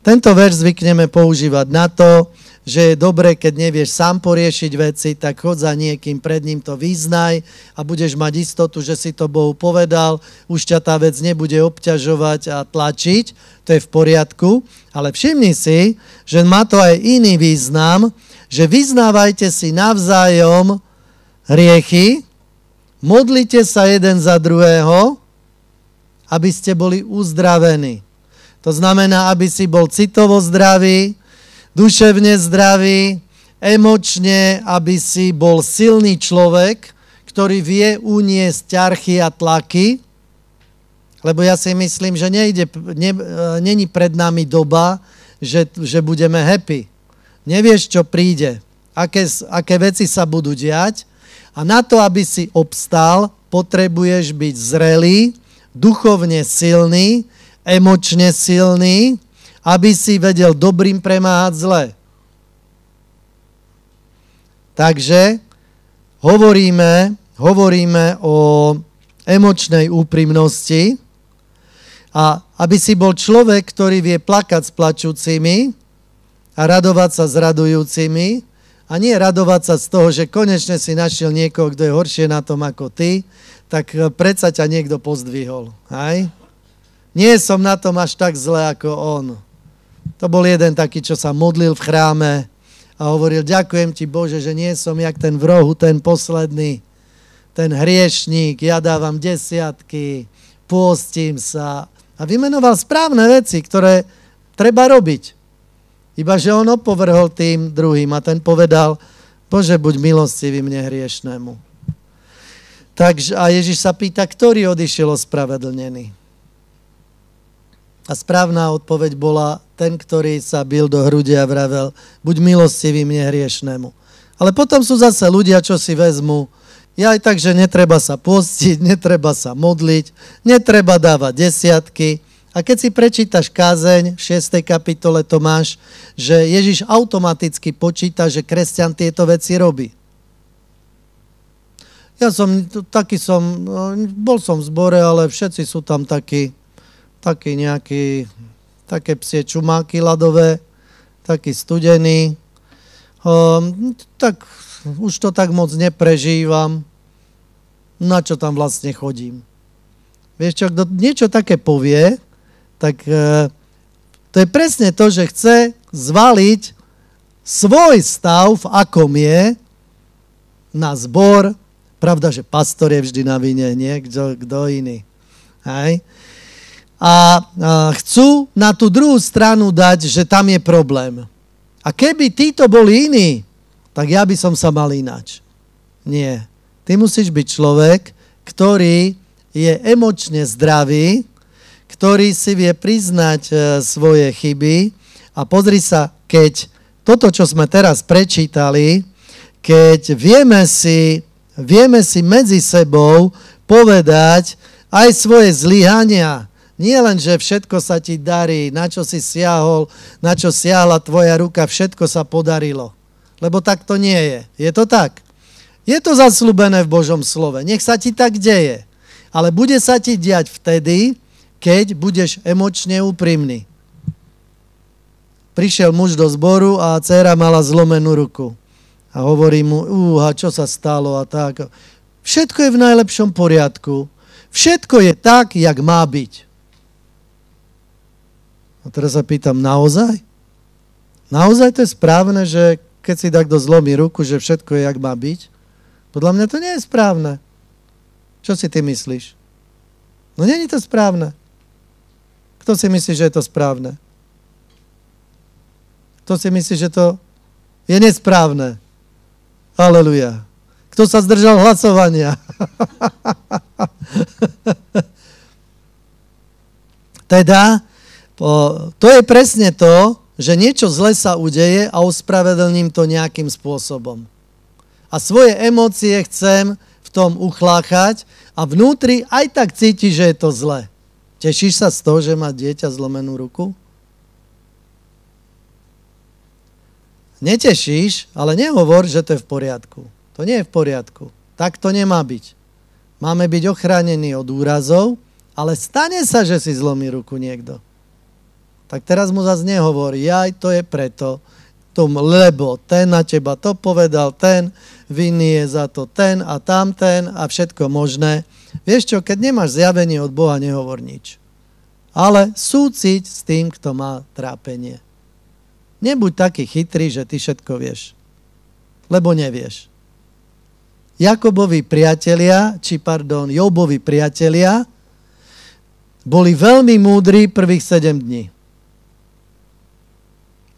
Tento verš zvykneme používať na to, že je dobre, keď nevieš sám poriešiť veci, tak chod za niekým, pred ním to vyznaj a budeš mať istotu, že si to Bohu povedal, už ťa tá vec nebude obťažovať a tlačiť, to je v poriadku, ale všimni si, že má to aj iný význam, že vyznávajte si navzájom hriechy, modlite sa jeden za druhého, aby ste boli uzdravení. To znamená, aby si bol citovo zdravý, duševne zdravý, emočne, aby si bol silný človek, ktorý vie uniesť ťarchy a tlaky, lebo ja si myslím, že není pred nami doba, že budeme happy. Nevieš, čo príde, aké veci sa budú diať a na to, aby si obstal, potrebuješ byť zrelý, duchovne silný, emočne silný, aby si vedel dobrým premáhať zle. Takže hovoríme o emočnej úprimnosti a aby si bol človek, ktorý vie plakať s plačúcimi a radovať sa s radujúcimi a nie radovať sa z toho, že konečne si našiel niekoho, kto je horšie na tom ako ty, tak predsa ťa niekto pozdvihol. Hej? Nie som na tom až tak zle ako on. To bol jeden taký, čo sa modlil v chráme a hovoril, ďakujem ti Bože, že nie som jak ten v rohu, ten posledný, ten hriešník, ja dávam desiatky, pôstím sa. A vymenoval správne veci, ktoré treba robiť. Iba, že on opovrhol tým druhým a ten povedal, Bože, buď milostivý mne hriešnému. Takže, a Ježiš sa pýta, ktorý odišiel ospravedlnený. A správna odpoveď bola ten, ktorý sa bil do hrude a vravel, buď milostivý mne hriešnemu. Ale potom sú zase ľudia, čo si vezmu, aj tak, že netreba sa postiť, netreba sa modliť, netreba dávať desiatky. A keď si prečítaš kázeň, v 6. kapitole to máš, že Ježiš automaticky počíta, že kresťan tieto veci robí. Bol som v zbore, ale všetci sú tam také psie čumáky ľadové, taký studený. Tak už to tak moc neprežívam. Na čo tam vlastne chodím? Vieš čo, kto niečo také povie, tak to je presne to, že chce zvaliť svoj stav, v akom je, na zbor. Pravda, že pastor je vždy na vine, nie? Kto iný. Hej? A chcú na tú druhú stranu dať, že tam je problém. A keby títo boli iní, tak ja by som sa mal ináč. Nie. Ty musíš byť človek, ktorý je emočne zdravý, ktorý si vie priznať svoje chyby a pozri sa, keď toto, čo sme teraz prečítali, keď vieme si medzi sebou povedať aj svoje zlyhania. Nie len, že všetko sa ti darí, na čo si siahol, na čo siahla tvoja ruka, všetko sa podarilo. Lebo tak to nie je. Je to tak? Je to zasľúbené v Božom slove. Nech sa ti tak deje. Ale bude sa ti diať vtedy, keď budeš emočne úprimný. Prišiel muž do zboru a dcéra mala zlomenú ruku. A hovorí mu, čo sa stalo a tak. Všetko je v najlepšom poriadku. Všetko je tak, jak má byť. A teraz sa pýtam, naozaj? Naozaj to je správne, že keď si takto zlomí ruku, že všetko je, jak má byť? Podľa mňa to nie je správne. Čo si ty myslíš? No nie je to správne. Kto si myslí, že je to správne? Kto si myslí, že to je nesprávne? Aleluja. Kto sa zdržal hlasovania? Teda, to je presne to, že niečo zle sa udeje a ospravedlním to nejakým spôsobom. A svoje emócie chcem v tom uchláchať a vnútri aj tak cíti, že je to zle. Tešíš sa z toho, že má dieťa zlomenú ruku? Netešíš, ale nehovor, že to je v poriadku. To nie je v poriadku. Tak to nemá byť. Máme byť ochránení od úrazov, ale stane sa, že si zlomí ruku niekto. Tak teraz mu zase nehovorí, to je preto. lebo ten na teba to povedal, ten vinný je za to ten a tamten a všetko možné. Vieš čo, keď nemáš zjavenie od Boha, nehovor nič. Ale súcit s tým, kto má trápenie. Nebuď taký chytrý, že ty všetko vieš. Lebo nevieš. Jobovi priatelia boli veľmi múdri prvých 7 dní.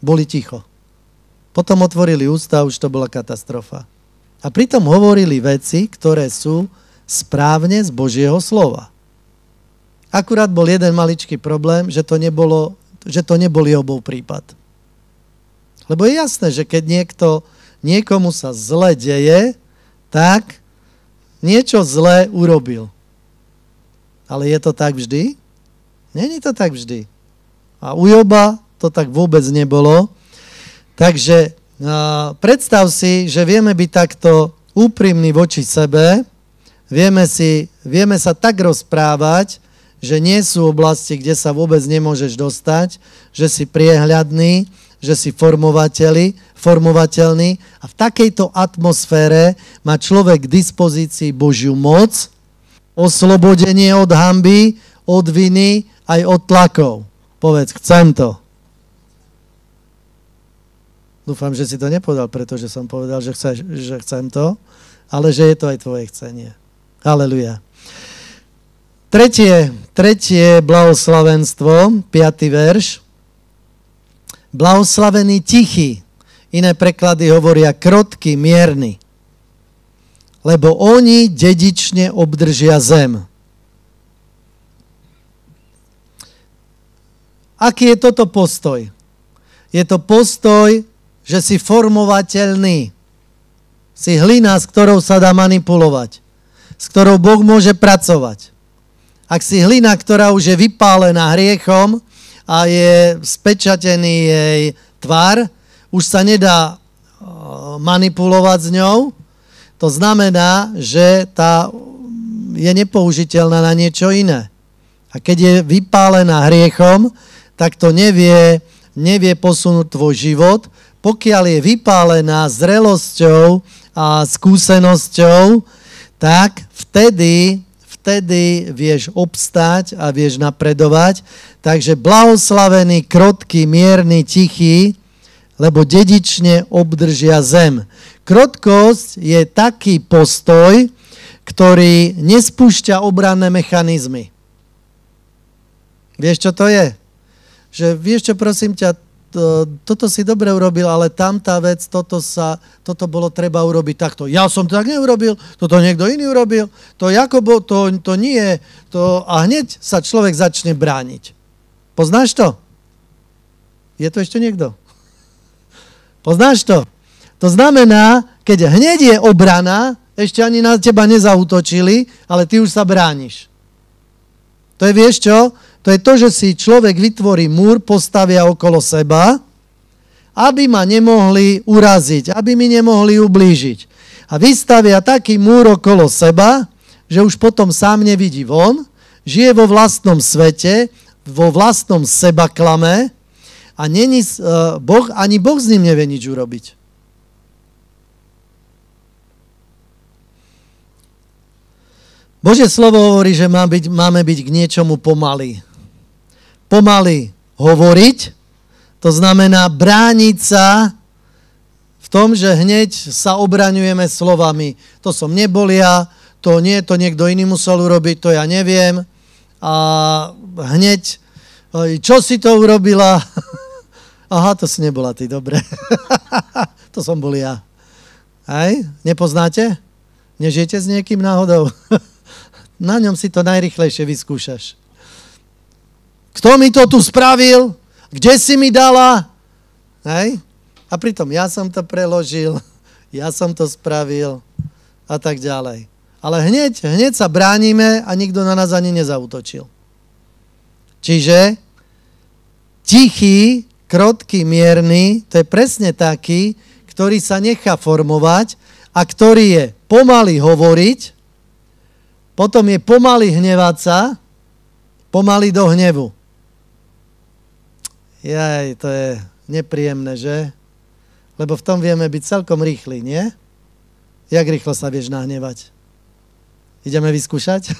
Boli ticho. Potom otvorili ústa, už to bola katastrofa. A pritom hovorili veci, ktoré sú správne z Božieho slova. Akurát bol jeden maličký problém, že to nebol Jobov prípad. Lebo je jasné, že keď niekomu sa zle deje, tak niečo zlé urobil. Ale je to tak vždy? Není to tak vždy. A u Joba to tak vôbec nebolo. Takže predstav si, že vieme byť takto úprimní voči sebe, vieme sa tak rozprávať, že nie sú oblasti, kde sa vôbec nemôžeš dostať, že si priehľadný, že si formovateľný a v takejto atmosfére má človek k dispozícii Božiu moc, oslobodenie od hanby, od viny, aj od tlakov. Povedz, chcem to. Dúfam, že si to nepovedal, pretože som povedal, že chcem to, ale že je to aj tvoje chcenie. Haleluja. Tretie blahoslavenstvo, 5. verš. Blahoslavený tichý. Iné preklady hovoria krotký, mierny. Lebo oni dedične obdržia zem. Aký je toto postoj? Je to postoj, že si formovateľný. Si hlina, s ktorou sa dá manipulovať. S ktorou Boh môže pracovať. Ak si hlina, ktorá už je vypálená hriechom a je spečatený jej tvar, už sa nedá manipulovať s ňou, to znamená, že tá je nepoužiteľná na niečo iné. A keď je vypálená hriechom, tak to nevie posunúť tvoj život. Pokiaľ je vypálená zrelosťou a skúsenosťou, tak vtedy vieš obstáť a vieš napredovať. Takže blahoslavený, krotký, mierny, tichý, lebo dedične obdržia zem. Krotkosť je taký postoj, ktorý nespúšťa obranné mechanizmy. Vieš, čo to je? Že vieš čo, prosím ťa, toto si dobre urobil, ale tam tá vec, toto bolo treba urobiť takto. Ja som to tak neurobil, toto niekto iný urobil, to Jakobo, to nie, a hneď sa človek začne brániť. Poznáš to? Je to ešte niekto? Poznáš to? To znamená, keď hneď je obrana, ešte ani na teba nezaútočili, ale ty už sa brániš. To je, vieš čo? To je to, že si človek vytvorí múr, postavia okolo seba, aby ma nemohli uraziť, aby mi nemohli ublížiť. A vystavia taký múr okolo seba, že už potom sám nevidí von, žije vo vlastnom svete, vo vlastnom sebaklame a ani Boh s ním nevie nič urobiť. Božie slovo hovorí, že máme byť k niečomu pomalí. Pomaly hovoriť, to znamená brániť sa v tom, že hneď sa obraňujeme slovami. To som nebol ja, to niekto iný musel urobiť, to ja neviem. A hneď, čo si to urobila? Aha, to si nebola ty, dobre. To som bol ja. Hej? Nepoznáte? Nežijete s niekým náhodou? Na ňom si to najrychlejšie vyskúšaš. Kto mi to tu spravil? Kde si mi dala? Hej? A pritom ja som to preložil, ja som to spravil a tak ďalej. Ale hneď sa bránime a nikto na nás ani nezautočil. Čiže tichý, krotký, mierny, to je presne taký, ktorý sa nechá formovať a ktorý je pomaly hovoriť, potom je pomaly hnevať sa, pomaly do hnevu. Jaj, to je nepríjemné, že? Lebo v tom vieme byť celkom rýchli, nie? Jak rýchlo sa vieš nahnevať? Ideme vyskúšať?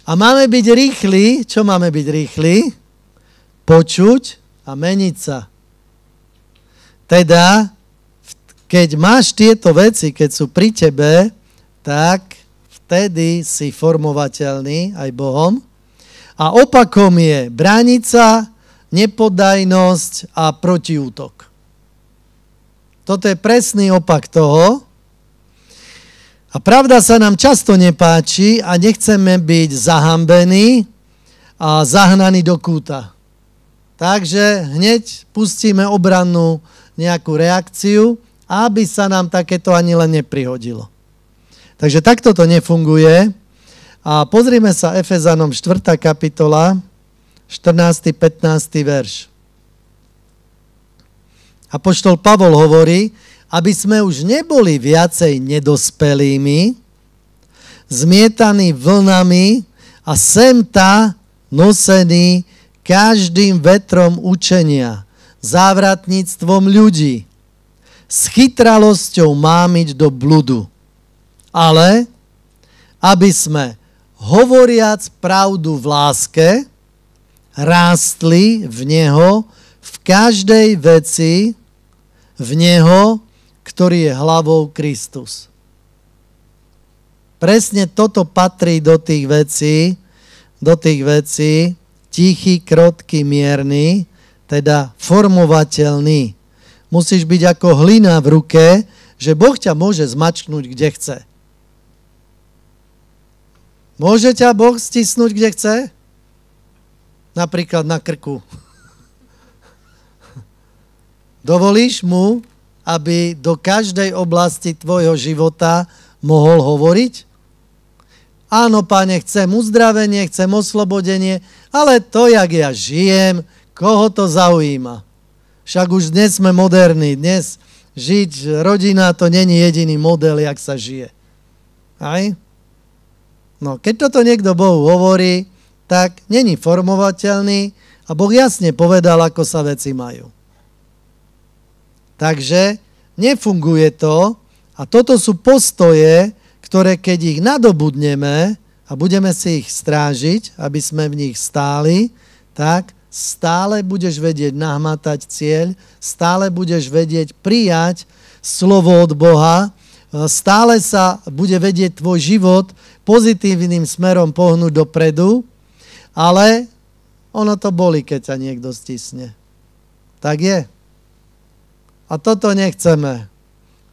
A máme byť rýchli. Čo máme byť rýchli? Počuť a meniť sa. Teda, keď máš tieto veci, keď sú pri tebe, tak vtedy si formovateľný aj Bohom. A opakom je brániť sa, nepodajnosť a protiútok. Toto je presný opak toho. A pravda sa nám často nepáči a nechceme byť zahambení a zahnaní do kúta. Takže hneď pustíme obrannú nejakú reakciu, aby sa nám takéto ani len neprihodilo. Takže takto to nefunguje. A pozrime sa Efezanom 4. kapitola, 14. 15. verš. Apoštol Pavol hovorí, aby sme už neboli viacej nedospelými, zmietaní vlnami a sem tá nosení každým vetrom učenia, závratníctvom ľudí, s chytralosťou mámiť do bludu. Ale aby sme, hovoriac pravdu v láske, rástli v Neho v každej veci, v Neho, ktorý je hlavou Kristus. Presne toto patrí do tých vecí, tichý, krotký, mierny, teda formovateľný. Musíš byť ako hlina v ruke, že Boh ťa môže zmačknúť, kde chce. Môže ťa Boh stisnúť, kde chce? Napríklad na krku. Dovolíš mu, aby do každej oblasti tvojho života mohol hovoriť? Áno, Pane, chcem uzdravenie, chcem oslobodenie, ale to, jak ja žijem, koho to zaujíma? Však už dnes sme moderní, dnes žiť rodina, to není jediný model, jak sa žije. Aj? No, keď toto niekto Bohu hovorí, tak není formovateľný a Boh jasne povedal, ako sa veci majú. Takže nefunguje to a toto sú postoje, ktoré keď ich nadobudneme a budeme si ich strážiť, aby sme v nich stáli, tak stále budeš vedieť nahmatať cieľ, stále budeš vedieť prijať slovo od Boha, stále sa bude vedieť tvoj život pozitívnym smerom pohnúť dopredu, ale ono to bolí, keď sa niekto stisne. Tak je. A toto nechceme.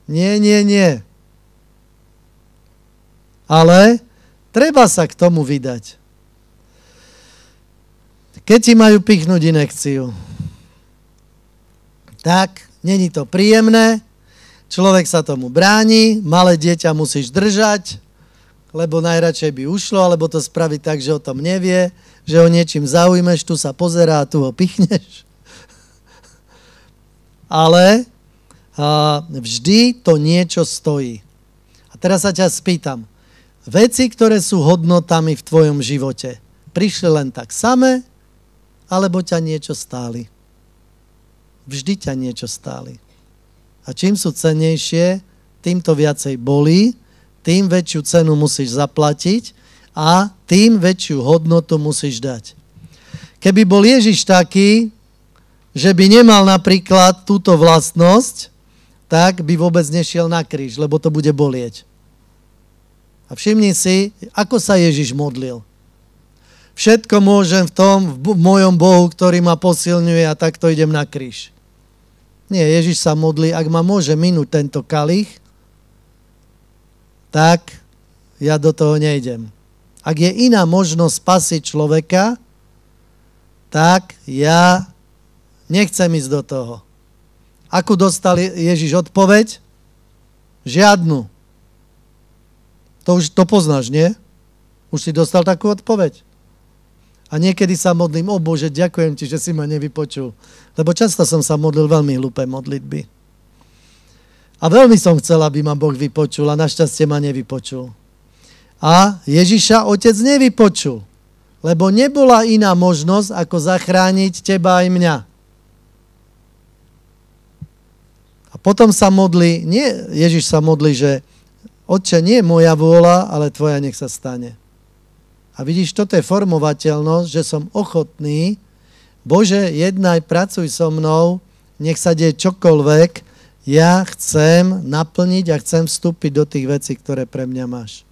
Nie, nie, nie. Ale treba sa k tomu vydať. Keď ti majú pichnúť injekciu, tak není to príjemné, človek sa tomu bráni, malé dieťa musíš držať, lebo najradšej by ušlo, alebo to spraviť tak, že o tom nevie, že ho niečím zaujmeš, tu sa pozerá a tu ho pichneš. Ale vždy to niečo stojí. A teraz sa ťa spýtam, veci, ktoré sú hodnotami v tvojom živote, prišli len tak samé, alebo ťa niečo stáli? Vždy ťa niečo stáli. A čím sú cennejšie, tým to viacej bolí, tým väčšiu cenu musíš zaplatiť a tým väčšiu hodnotu musíš dať. Keby bol Ježiš taký, že by nemal napríklad túto vlastnosť, tak by vôbec nešiel na kríž, lebo to bude bolieť. A všimni si, ako sa Ježiš modlil. Všetko môžem v mojom Bohu, ktorý ma posilňuje a takto idem na kríž. Nie, Ježiš sa modlí, ak ma môže minúť tento kalich, tak ja do toho nejdem. Ak je iná možnosť spasiť človeka, tak ja nechcem ísť do toho. Akú dostal Ježiš odpoveď? Žiadnu. To poznáš, nie? Už si dostal takú odpoveď. A niekedy sa modlím, o Bože, ďakujem ti, že si ma nevypočul. Lebo často som sa modlil veľmi hlúpe modlitby. A veľmi som chcel, aby ma Boh vypočul a našťastie ma nevypočul. A Ježiša otec nevypočul. Lebo nebola iná možnosť, ako zachrániť teba aj mňa. A potom sa modlí, Ježiš sa modlí, že Otče, nie moja vôľa, ale tvoja nech sa stane. A vidíš, toto je formovateľnosť, že som ochotný, Bože, jednaj, pracuj so mnou, nech sa deje čokoľvek, ja chcem naplniť a chcem vstúpiť do tých vecí, ktoré pre mňa máš.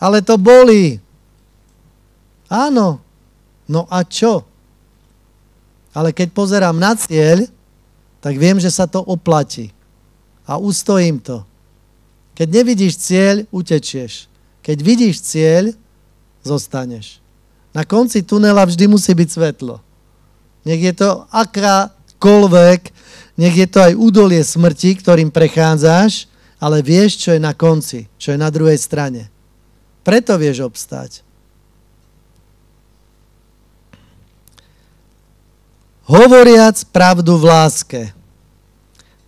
Ale to bolí. Áno. No a čo? Ale keď pozerám na cieľ, tak viem, že sa to oplatí. A ustojím to. Keď nevidíš cieľ, utečieš. Keď vidíš cieľ, zostaneš. Na konci tunela vždy musí byť svetlo. Nech je to akákoľvek, nech je to aj údolie smrti, ktorým prechádzaš, ale vieš, čo je na konci, čo je na druhej strane. Preto vieš obstáť. Hovoriac pravdu v láske.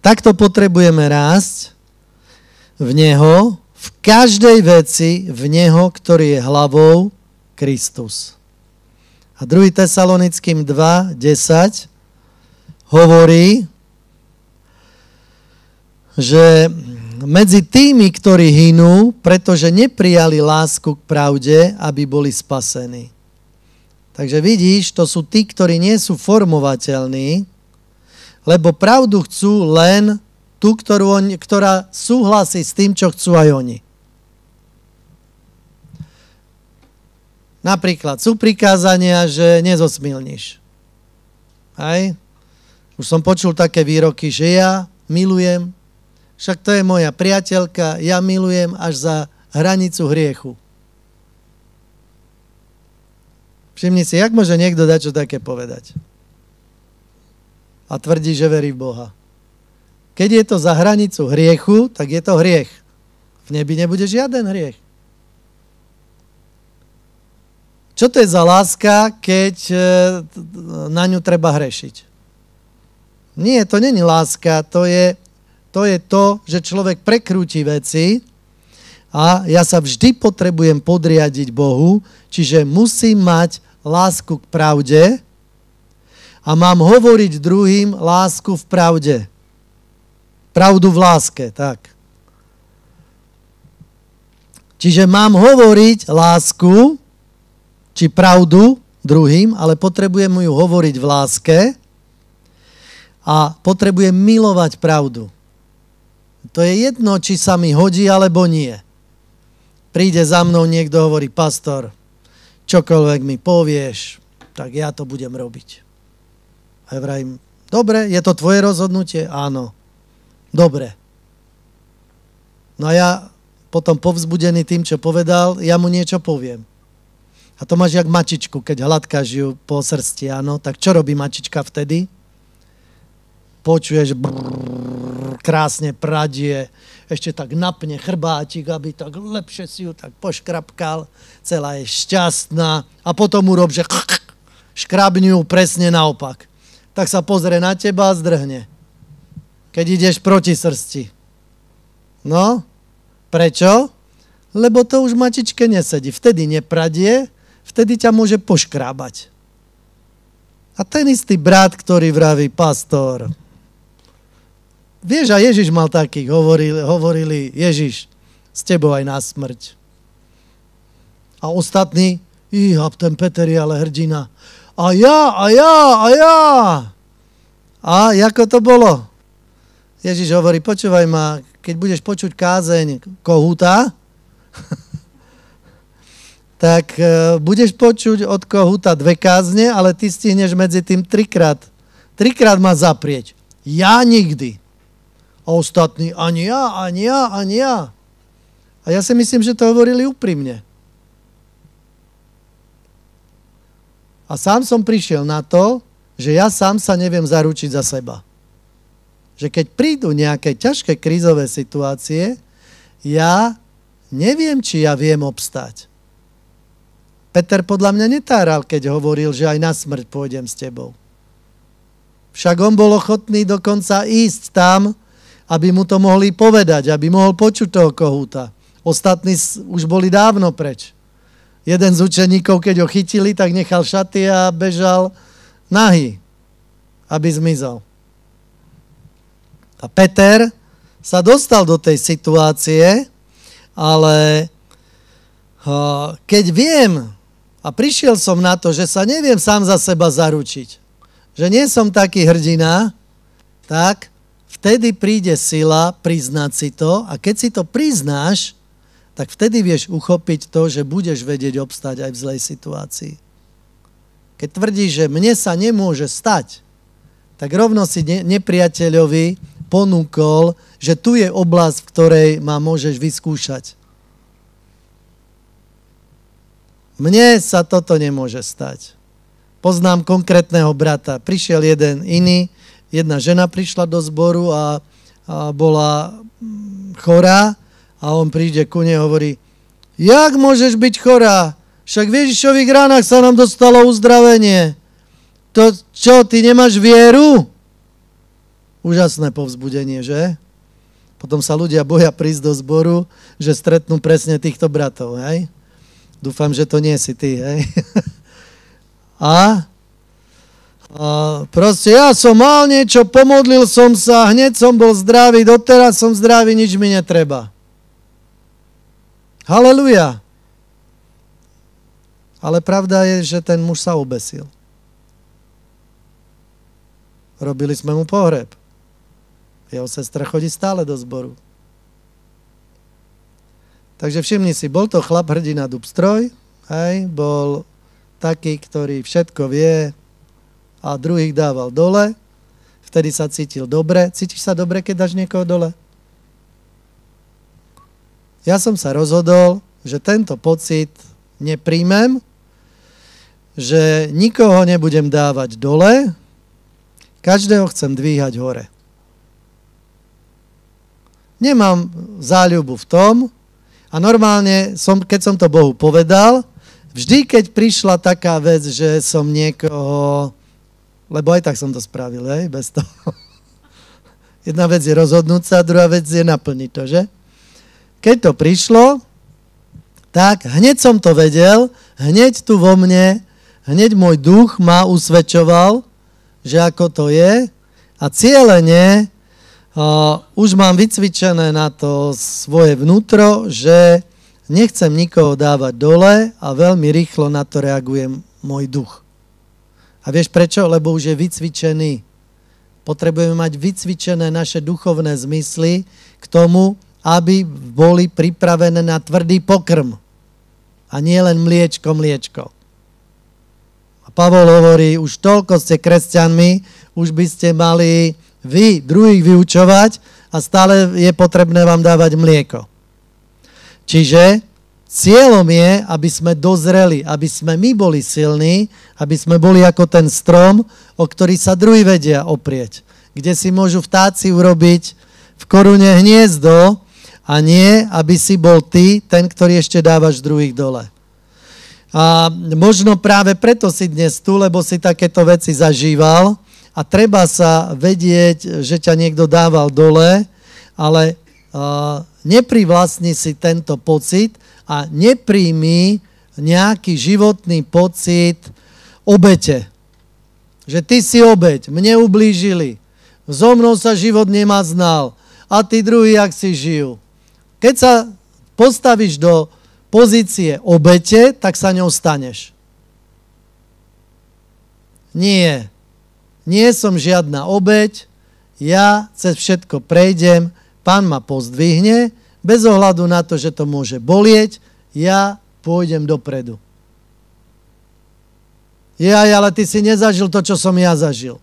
Takto potrebujeme rásť v Neho, v každej veci v Neho, ktorý je hlavou Kristus. A 2. Tesalonickým 2:10 hovorí, že medzi tými, ktorí hynú, pretože neprijali lásku k pravde, aby boli spasení. Takže vidíš, to sú tí, ktorí nie sú formovateľní, lebo pravdu chcú len tú, ktorá súhlasí s tým, čo chcú aj oni. Napríklad sú prikázania, že nezosmilníš. Hej? Už som počul také výroky, že ja milujem, však to je moja priateľka, ja milujem až za hranicu hriechu. Všimni si, jak môže niekto dať čo také povedať? A tvrdí, že verí v Boha. Keď je to za hranicu hriechu, tak je to hriech. V nebi nebude žiaden hriech. Čo to je za láska, keď na ňu treba hrešiť? Nie, to není láska, to je to, že človek prekrúti veci a ja sa vždy potrebujem podriadiť Bohu, čiže musím mať lásku k pravde a mám hovoriť druhým lásku v pravde. Pravdu v láske, tak. Čiže mám hovoriť lásku, či pravdu druhým, ale potrebujem ju hovoriť v láske a potrebujem milovať pravdu. To je jedno, či sa mi hodí, alebo nie. Príde za mnou niekto, hovorí, pastor, čokoľvek mi povieš, tak ja to budem robiť. A ja vravím, dobre, je to tvoje rozhodnutie? Áno. Dobre. No a ja potom povzbudený tým, čo povedal, ja mu niečo poviem. A to máš jak mačičku, keď hladkáš ju po srsti, áno, tak čo robí mačička vtedy? Počuješ, krásne pradie, ešte tak napne chrbátik, aby tak lepšie si ju tak poškrapkal, celá je šťastná a potom urob, že škrabni ju presne naopak. Tak sa pozrie na teba a zdrhne, keď ideš proti srsti. No, prečo? Lebo to už mačičke nesedí. Vtedy nepradie, vtedy ťa môže poškrábať. A ten istý brat, ktorý vraví, pastor, vieš, a Ježiš mal takých, hovorili, Ježiš, s tebou aj na smrť. A ostatní, ten Peter je ale hrdina. A ja. A ako to bolo? Ježiš hovorí, počúvaj ma, keď budeš počuť kázeň kohúta, tak budeš počuť od kohúta 2 kázne, ale ty stihneš medzi tým 3 krát ma zaprieť. Ja nikdy. A ostatní, ani ja. A ja si myslím, že to hovorili úprimne. A sám som prišiel na to, že ja sám sa neviem zaručiť za seba. Že keď prídu nejaké ťažké krízové situácie, ja neviem, či ja viem obstať. Peter podľa mňa netáral, keď hovoril, že aj na smrť pôjdem s tebou. Však on bol ochotný dokonca ísť tam, aby mu to mohli povedať, aby mohol počuť toho kohúta. Ostatní už boli dávno preč. Jeden z učeníkov, keď ho chytili, tak nechal šaty a bežal nahý, aby zmizol. A Peter sa dostal do tej situácie, ale keď viem a prišiel som na to, že sa neviem sám za seba zaručiť, že nie som taký hrdina, tak vtedy príde sila priznať si to a keď si to priznáš, tak vtedy vieš uchopiť to, že budeš vedieť obstať aj v zlej situácii. Keď tvrdíš, že mne sa nemôže stať, tak rovno si nepriateľovi ponúkol, že tu je oblasť, v ktorej ma môžeš vyskúšať. Mne sa toto nemôže stať. Poznám konkrétneho brata. Prišiel jedna žena prišla do zboru a bola chorá a on príde ku nej a hovorí, jak môžeš byť chorá? Však v Ježišových ránach sa nám dostalo uzdravenie. To čo, ty nemáš vieru? Úžasné povzbudenie, že? Potom sa ľudia boja prísť do zboru, že stretnú presne týchto bratov, hej? Dúfam, že to nie si ty, hej? A proste ja som mal niečo, pomodlil som sa, hneď som bol zdravý, doteraz som zdravý, nič mi netreba. Haleluja. Ale pravda je, že ten muž sa obesil. Robili sme mu pohreb. Jeho sestra chodí stále do zboru. Takže všimni si, bol to chlap hrdina Dubstroj, hej, bol taký, ktorý všetko vie a druhých dával dole, vtedy sa cítil dobre. Cítiš sa dobre, keď dáš niekoho dole? Ja som sa rozhodol, že tento pocit nepríjmem, že nikoho nebudem dávať dole, každého chcem dvíhať hore. Nemám záľubu v tom a normálne, keď som to Bohu povedal, vždy, keď prišla taká vec, že som niekoho, lebo aj tak som to spravil, hej, bez toho. Jedna vec je rozhodnúť sa, druhá vec je naplniť to, že? Keď to prišlo, tak hneď som to vedel, hneď tu vo mne, hneď môj duch ma usvedčoval, že ako to je a cieľene už mám vycvičené na to svoje vnútro, že nechcem nikoho dávať dole a veľmi rýchlo na to reaguje môj duch. A vieš prečo? Lebo už je vycvičený. Potrebujeme mať vycvičené naše duchovné zmysly k tomu, aby boli pripravené na tvrdý pokrm. A nie len mliečko. A Pavol hovorí, už toľko ste kresťanmi, už by ste mali vy druhých vyučovať a stále je potrebné vám dávať mlieko. Čiže cieľom je, aby sme dozreli, aby sme my boli silní, aby sme boli ako ten strom, o ktorý sa druhý vedia oprieť. Kde si môžu vtáci urobiť v korune hniezdo a nie, aby si bol ty, ten, ktorý ešte dávaš druhých dole. A možno práve preto si dnes tu, lebo si takéto veci zažíval a treba sa vedieť, že ťa niekto dával dole, ale neprivlastni si tento pocit a nepríjmi nejaký životný pocit obete. Že ty si obeť, mne ublížili, so mnou sa život nemaznal a tí druhí, jak si žijú. Keď sa postavíš do pozície obete, tak sa ňou staneš. Nie som žiadna obeť, ja cez všetko prejdem, Pán ma pozdvihne, bez ohľadu na to, že to môže bolieť, ja pôjdem dopredu. Ale ty si nezažil to, čo som ja zažil.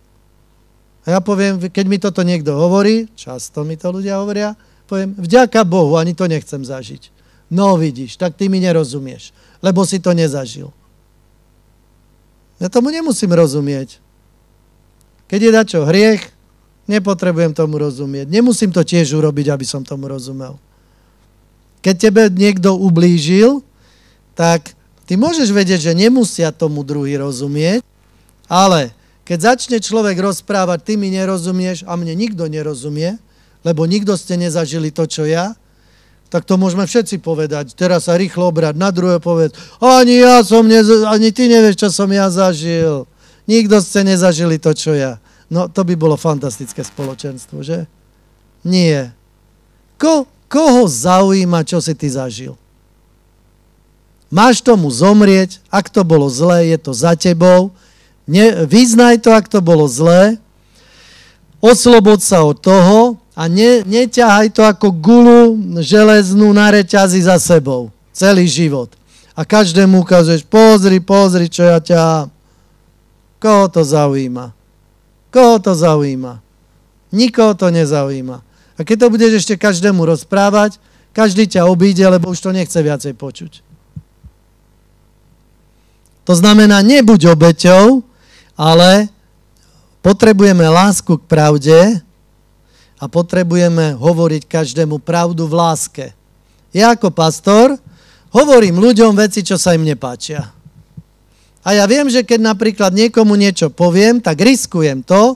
A ja poviem, keď mi toto niekto hovorí, často mi to ľudia hovoria, poviem, vďaka Bohu, ani to nechcem zažiť. No vidíš, tak ty mi nerozumieš, lebo si to nezažil. Ja tomu nemusím rozumieť. Keď je dačo hriech, nepotrebujem tomu rozumieť. Nemusím to tiež urobiť, aby som tomu rozumel. Keď tebe niekto ublížil, tak ty môžeš vedieť, že nemusia tomu druhý rozumieť, ale keď začne človek rozprávať, ty mi nerozumieš a mne nikto nerozumie, lebo nikto ste nezažili to, čo ja, Tak to môžeme všetci povedať. Teraz sa rýchlo obrať na druhé povedz. Ani ty nevieš, čo som ja zažil. Nikto ste nezažili to, čo ja. No, to by bolo fantastické spoločenstvo, že? Nie. Koho zaujíma, čo si ty zažil? Máš tomu zomrieť, ak to bolo zlé, je to za tebou. Vyznaj to, ak to bolo zlé. Osloboď sa od toho a neťahaj to ako gulu železnú na reťazi za sebou. Celý život. A každému ukazuješ, pozri, čo ja ťahám. Koho to zaujíma? Koho to zaujíma? Nikoho to nezaujíma. A keď to budeš ešte každému rozprávať, každý ťa obíde, lebo už to nechce viacej počuť. To znamená, nebuď obeťou, ale potrebujeme lásku k pravde a potrebujeme hovoriť každému pravdu v láske. Ja ako pastor hovorím ľuďom veci, čo sa im nepáčia. A ja viem, že keď napríklad niekomu niečo poviem, tak riskujem to,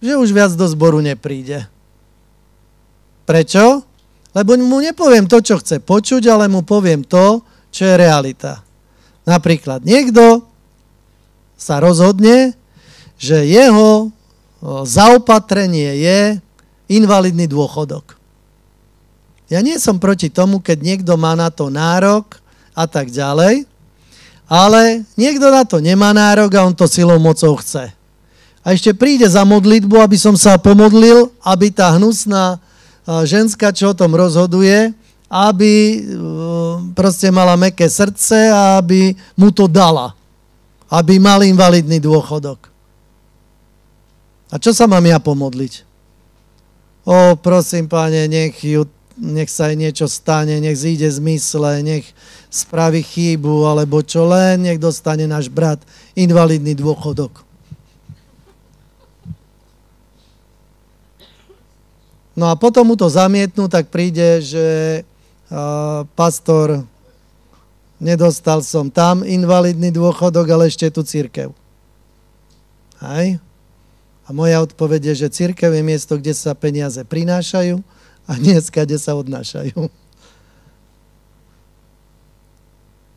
že už viac do zboru nepríde. Prečo? Lebo mu nepoviem to, čo chce počuť, ale mu poviem to, čo je realita. Napríklad niekto sa rozhodne, že jeho zaopatrenie je invalidný dôchodok. Ja nie som proti tomu, keď niekto má na to nárok a tak ďalej, ale niekto na to nemá nárok a on to silou mocou chce. A ešte príde za modlitbu, aby som sa pomodlil, aby tá hnusná ženská, čo o tom rozhoduje, aby proste mala mäkké srdce a aby mu to dala. Aby mal invalidný dôchodok. A čo sa mám ja pomodliť? Prosím, Pane, nech sa jej niečo stane, nech zíde z mysle, nech spraví chybu, alebo čo len, nech dostane náš brat invalidný dôchodok. No a potom mu to zamietnú, tak príde, že pastor, nedostal som tam invalidný dôchodok, ale ešte tu cirkev. Hej? A moja odpoveď je, že cirkev je miesto, kde sa peniaze prinášajú a nie kde sa odnášajú.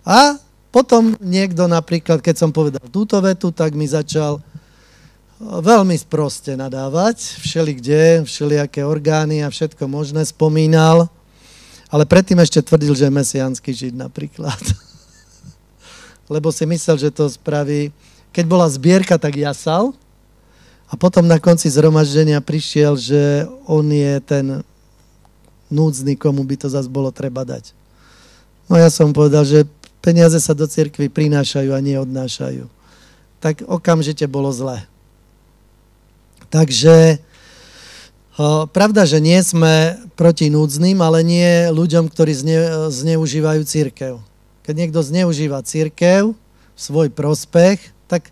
A potom niekto napríklad, keď som povedal túto vetu, tak mi začal veľmi sproste nadávať, všelijaké orgány a všetko možné spomínal, ale predtým ešte tvrdil, že je mesiánsky žid napríklad. Lebo si myslel, že to spraví. Keď bola zbierka, tak jasal a potom na konci zhromaždenia prišiel, že on je ten núdzny, komu by to zase bolo treba dať. No ja som povedal, že peniaze sa do cirkvi prinášajú a nie odnášajú. Tak okamžite bolo zle. Takže pravda, že nie sme proti núdznym, ale nie ľuďom, ktorí zneužívajú cirkev. Keď niekto zneužíva cirkev v svoj prospech, tak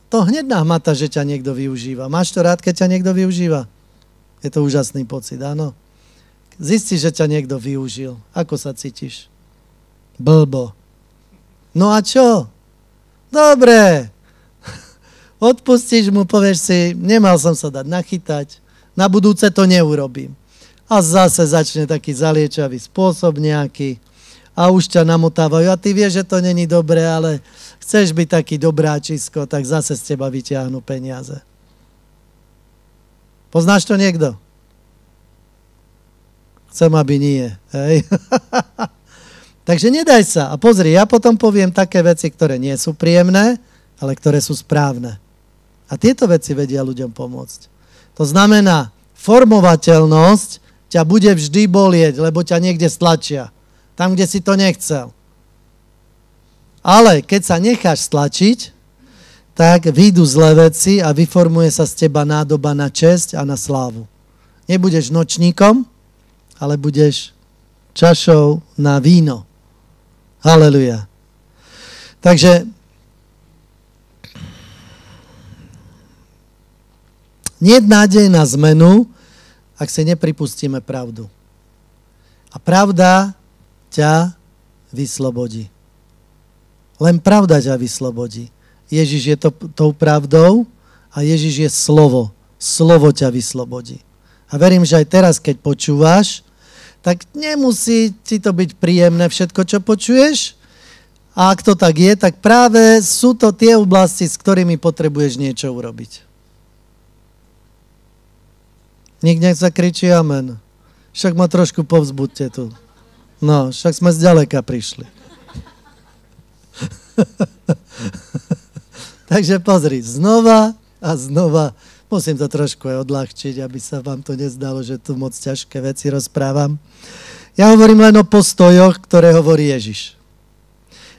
to hneď nahmata, že ťa niekto využíva. Máš to rád, keď ťa niekto využíva? Je to úžasný pocit, áno? Zistíš, že ťa niekto využil. Ako sa cítiš? Blbo. No a čo? Dobre. Odpustíš mu, povieš si, nemal som sa dať nachytať, na budúce to neurobím. A zase začne taký zaliečavý spôsob nejaký a už ťa namotávajú. A ty vieš, že to není dobré, ale chceš byť taký dobráčisko, tak zase z teba vyťahnú peniaze. Poznáš to niekto? Chcem, aby nie. Hej? Takže nedaj sa. A pozri, ja potom poviem také veci, ktoré nie sú príjemné, ale ktoré sú správne. A tieto veci vedia ľuďom pomôcť. To znamená, formovateľnosť ťa bude vždy bolieť, lebo ťa niekde stlačia. Tam, kde si to nechcel. Ale keď sa necháš stlačiť, tak vyjdú zlé veci a vyformuje sa z teba nádoba na česť a na slávu. Nebudeš nočníkom, ale budeš čašou na víno. Haleluja. Takže nie je nádej na zmenu, ak si nepripustíme pravdu. A pravda ťa vyslobodí. Len pravda ťa vyslobodí. Ježiš je tou pravdou a Ježiš je slovo. Slovo ťa vyslobodí. A verím, že aj teraz, keď počúvaš, tak nemusí ti to byť príjemné všetko, čo počuješ. A ak to tak je, tak práve sú to tie oblasti, s ktorými potrebuješ niečo urobiť. Nik nech zakričí amen. Však ma trošku povzbuďte tu. No, však sme zďaleka prišli. Takže pozri, znova a znova. Musím to trošku aj odľahčiť, aby sa vám to nezdalo, že tu moc ťažké veci rozprávam. Ja hovorím len o postojoch, ktoré hovorí Ježiš.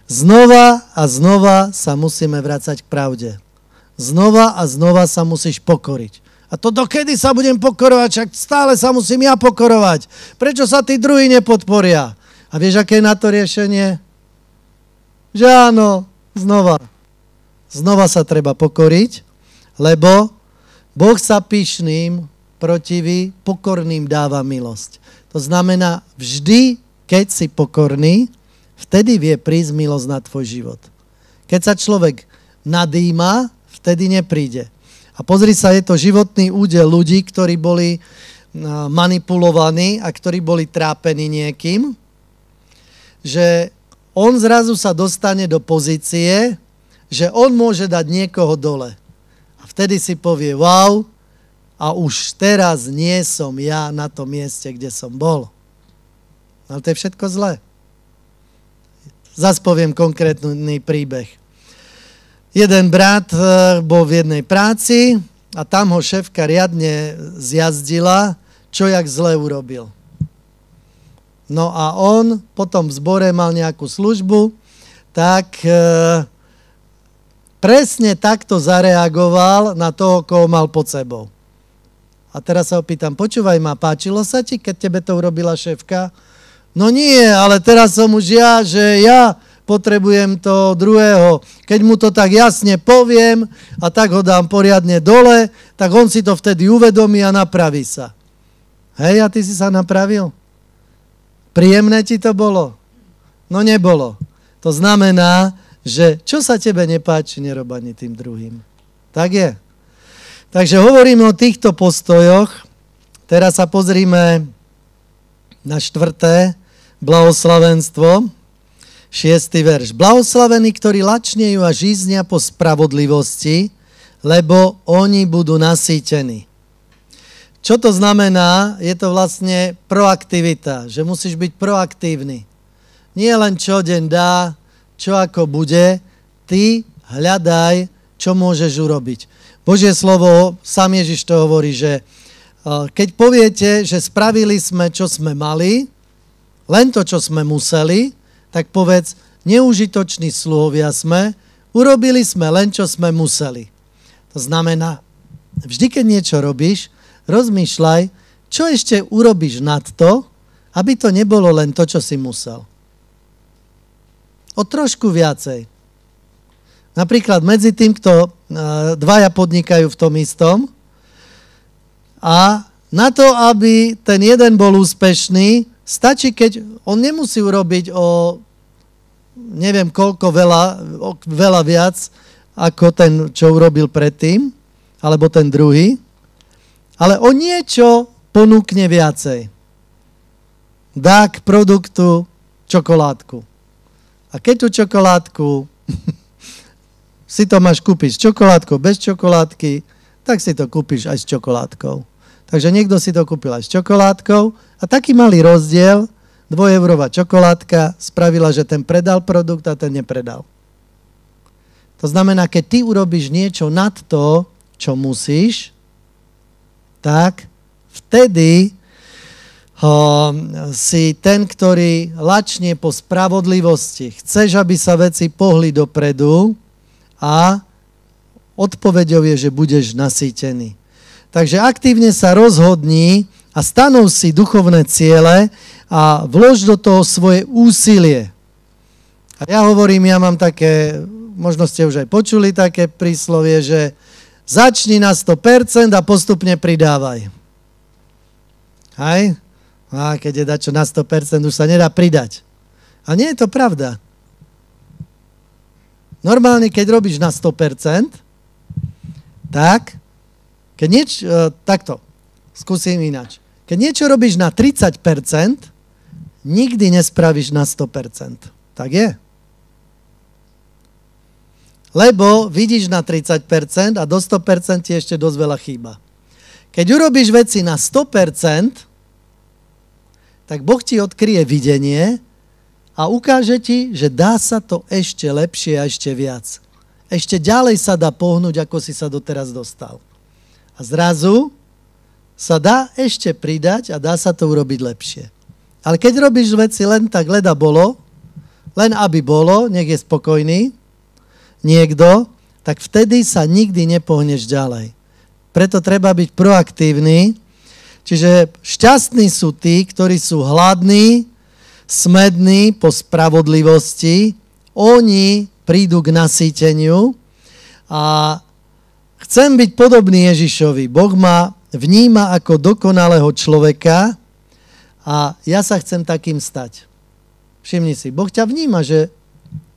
Znova a znova sa musíme vrácať k pravde. Znova a znova sa musíš pokoriť. A to dokedy sa budem pokorovať? Však stále sa musím ja pokorovať. Prečo sa tí druhí nepodporia? A vieš, aké je na to riešenie? Že áno, znova. Znova sa treba pokoriť, lebo Boh sa pyšným, protiví, pokorným dáva milosť. To znamená, vždy, keď si pokorný, vtedy vie prísť milosť na tvoj život. Keď sa človek nadýma, vtedy nepríde. A pozri sa, je to životný údel ľudí, ktorí boli manipulovaní a ktorí boli trápení niekým, že on zrazu sa dostane do pozície, že on môže dať niekoho dole. A vtedy si povie, wow, a už teraz nie som ja na tom mieste, kde som bol. Ale to je všetko zlé. Zas poviem konkrétny príbeh. Jeden brat bol v jednej práci a tam ho šéfka riadne zjazdila, čo jak zle urobil. No a on potom v zbore mal nejakú službu, tak presne takto zareagoval na toho, koho mal pod sebou. A teraz sa opýtam, počúvaj ma, páčilo sa ti, keď tebe to urobila šéfka? No nie, ale teraz som už ja, že ja potrebujem toho druhého. Keď mu to tak jasne poviem a tak ho dám poriadne dole, tak on si to vtedy uvedomí a napraví sa. Hej, a ty si sa napravil? Príjemné ti to bolo? No nebolo. To znamená, že čo sa tebe nepáči, nerob ani tým druhým. Tak je. Takže hovoríme o týchto postojoch. Teraz sa pozrime na 4. blahoslavenstvo. 6. verš. Blahoslavení, ktorí lačnejú a žíznia po spravodlivosti, lebo oni budú nasýtení. Čo to znamená? Je to vlastne proaktivita, že musíš byť proaktívny. Nie len čo deň dá, čo ako bude, ty hľadaj, čo môžeš urobiť. Božie slovo, sám Ježiš to hovorí, že keď poviete, že spravili sme, čo sme mali, len to, čo sme museli, tak povedz, neužitoční sluhovia sme, urobili sme len, čo sme museli. To znamená, vždy, keď niečo robíš, rozmýšľaj, čo ešte urobíš nad to, aby to nebolo len to, čo si musel. O trošku viacej. Napríklad medzi tým, kto dvaja podnikajú v tom istom a na to, aby ten jeden bol úspešný, stačí, keď on nemusí urobiť o neviem koľko veľa viac ako ten, čo urobil predtým, alebo ten druhý, ale o niečo ponúkne viacej. Dá k produktu čokoládku. A keď tú čokoládku si to máš kúpiť s čokoládkou, bez čokoládky, tak si to kúpiš aj s čokoládkou. Takže niekto si to kúpil aj s čokoládkou a taký malý rozdiel, 2-eurová čokoládka spravila, že ten predal produkt a ten nepredal. To znamená, keď ty urobíš niečo nad to, čo musíš, tak vtedy si ten, ktorý lačne po spravodlivosti. Chceš, aby sa veci pohli dopredu a odpoveďou je, že budeš nasýtený. Takže aktívne sa rozhodni a stanov si duchovné ciele a vlož do toho svoje úsilie. A ja hovorím, ja mám také, možno ste už aj počuli také príslovie, že začni na 100% a postupne pridávaj. Hej? A keď je dačo na 100%, už sa nedá pridať. A nie je to pravda. Normálne, keď robíš na 100%, tak, takto, skúsim ináč. Keď niečo robíš na 30%, nikdy nespravíš na 100%. Tak je. Lebo vidíš na 30% a do 100% ti ešte dosť veľa chýba. Keď urobíš veci na 100%, tak Boh ti odkryje videnie a ukáže ti, že dá sa to ešte lepšie a ešte viac. Ešte ďalej sa dá pohnúť, ako si sa doteraz dostal. A zrazu sa dá ešte pridať a dá sa to urobiť lepšie. Ale keď robíš veci len tak, leda bolo, len aby bolo, nech je spokojný niekto, tak vtedy sa nikdy nepohneš ďalej. Preto treba byť proaktívny. Čiže šťastní sú tí, ktorí sú hladní, smední po spravodlivosti. Oni prídu k nasýteniu a chcem byť podobný Ježišovi. Boh ma vníma ako dokonalého človeka a ja sa chcem takým stať. Všimni si, Boh ťa vníma, že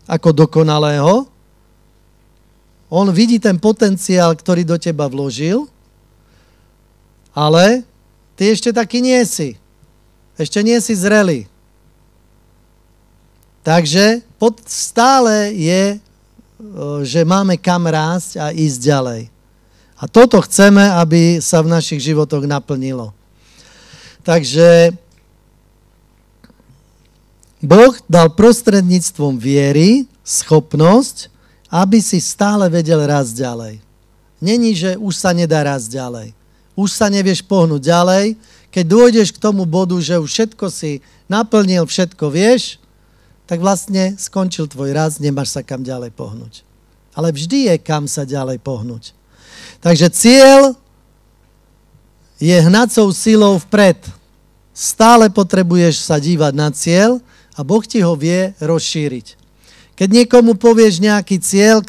ako dokonalého. On vidí ten potenciál, ktorý do teba vložil, ale ty ešte taký nie si. Ešte nie si zrelý. Takže stále je, že máme kam rásť a ísť ďalej. A toto chceme, aby sa v našich životoch naplnilo. Takže Boh dal prostredníctvom viery schopnosť, aby si stále vedel rásť ďalej. Není, že už sa nedá rásť ďalej. Už sa nevieš pohnúť ďalej. Keď dôjdeš k tomu bodu, že už všetko si naplnil, všetko vieš, tak vlastne skončil tvoj rast, nemáš sa kam ďalej pohnúť. Ale vždy je kam sa ďalej pohnúť. Takže cieľ je hnacou silou vpred. Stále potrebuješ sa dívať na cieľ a Boh ti ho vie rozšíriť. Keď niekomu povieš nejaký cieľ,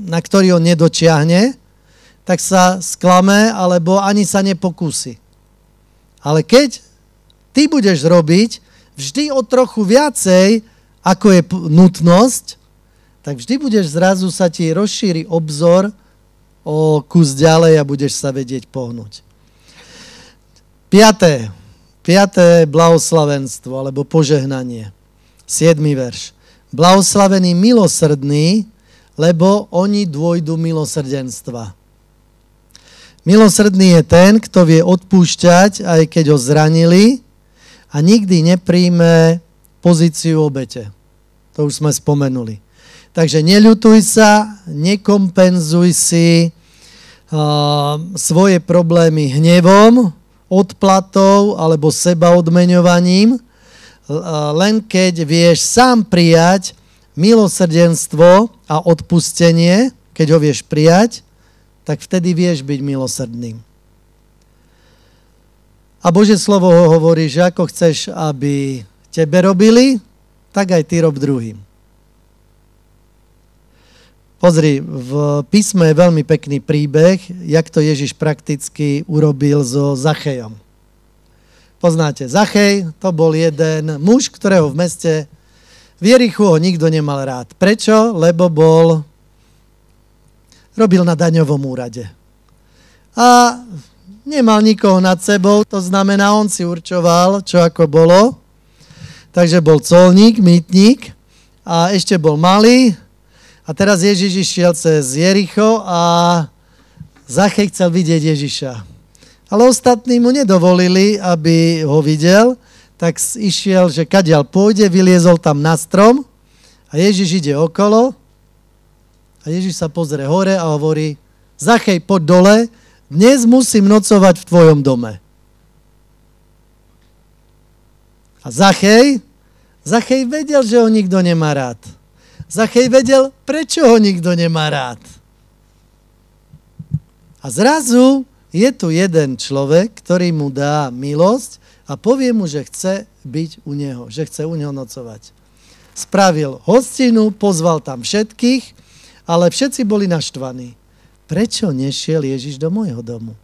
na ktorý on nedočiahne, tak sa sklame alebo ani sa nepokúsi. Ale keď ty budeš robiť vždy o trochu viacej, ako je nutnosť, tak vždy budeš zrazu sa ti rozšíri obzor o kus ďalej a budeš sa vedieť pohnúť. Piaté blahoslavenstvo alebo požehnanie. 7. verš. Blahoslavení milosrdní, lebo oni dôjdu milosrdenstva. Milosrdný je ten, kto vie odpúšťať, aj keď ho zranili a nikdy nepríjme pozíciu obete. To už sme spomenuli. Takže neľutuj sa, nekompenzuj si svoje problémy hnevom, odplatou alebo sebaodmeňovaním, len keď vieš sám prijať milosrdenstvo a odpustenie, keď ho vieš prijať, tak vtedy vieš byť milosrdným. A Božie slovo hovorí, že ako chceš, aby tebe robili, tak aj ty rob druhým. Pozri, v písme je veľmi pekný príbeh, jak to Ježiš prakticky urobil so Zachejom. Poznáte, Zachej, to bol jeden muž, ktorého v meste v Jerichu ho nikto nemal rád. Prečo? Lebo robil na daňovom úrade. A nemal nikoho nad sebou, to znamená, on si určoval, čo ako bolo. Takže bol colník, mýtnik a ešte bol malý. A teraz Ježiš išiel cez Jericho a Zachej chcel vidieť Ježiša. Ale ostatní mu nedovolili, aby ho videl, tak išiel, že kadiaľ pôjde, vyliezol tam na strom a Ježiš ide okolo a Ježiš sa pozrie hore a hovorí: Zachej, poď dole, dnes musím nocovať v tvojom dome. A Zachej vedel, že ho nikto nemá rád. Zachej vedel, prečo ho nikto nemá rád. A zrazu je tu jeden človek, ktorý mu dá milosť a povie mu, že chce byť u neho, že chce u neho nocovať. Spravil hostinu, pozval tam všetkých, ale všetci boli naštvaní. Prečo nešiel Ježiš do môjho domu?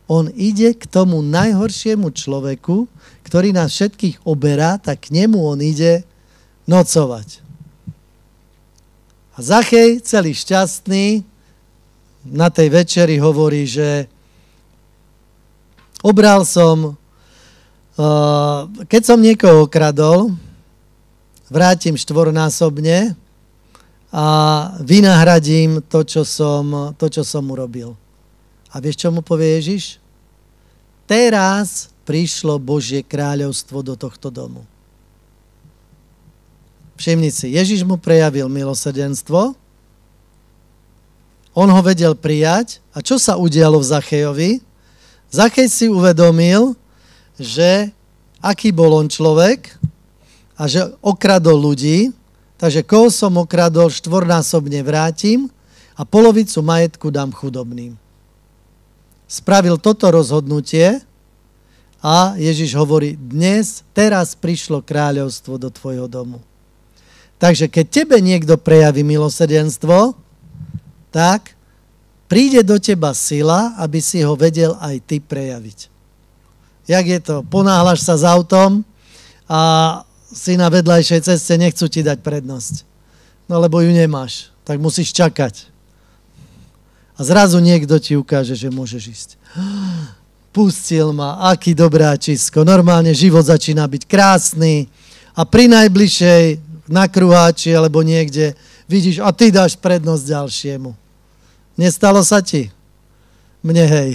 On ide k tomu najhoršiemu človeku, ktorý nás všetkých oberá, tak k nemu on ide nocovať. A Zachej, celý šťastný, na tej večeri hovorí, že obral som Keď som niekoho okradol, vrátim štvornásobne a vynahradím to, čo som urobil. A vieš, čo mu povie Ježiš? Teraz prišlo Božie kráľovstvo do tohto domu. Všimni si, Ježiš mu prejavil milosrdenstvo, on ho vedel prijať. A čo sa udialo v Zachejovi? Zachej si uvedomil, že aký bol on človek a že okradol ľudí, takže koho som okradol, štvornásobne vrátim a polovicu majetku dám chudobným. Spravil toto rozhodnutie a Ježiš hovorí, teraz prišlo kráľovstvo do tvojho domu. Takže keď tebe niekto prejaví milosrdenstvo, tak príde do teba sila, aby si ho vedel aj ty prejaviť. Jak je to? Ponáhľaš sa s autom a si na vedľajšej ceste, nechcú ti dať prednosť. No lebo ju nemáš, tak musíš čakať. A zrazu niekto ti ukáže, že môžeš ísť. Pustil ma, aký dobráčisko. Normálne život začína byť krásny a pri najbližšej na kruháči alebo niekde vidíš a ty dáš prednosť ďalšiemu. Nestalo sa ti? Mne hej.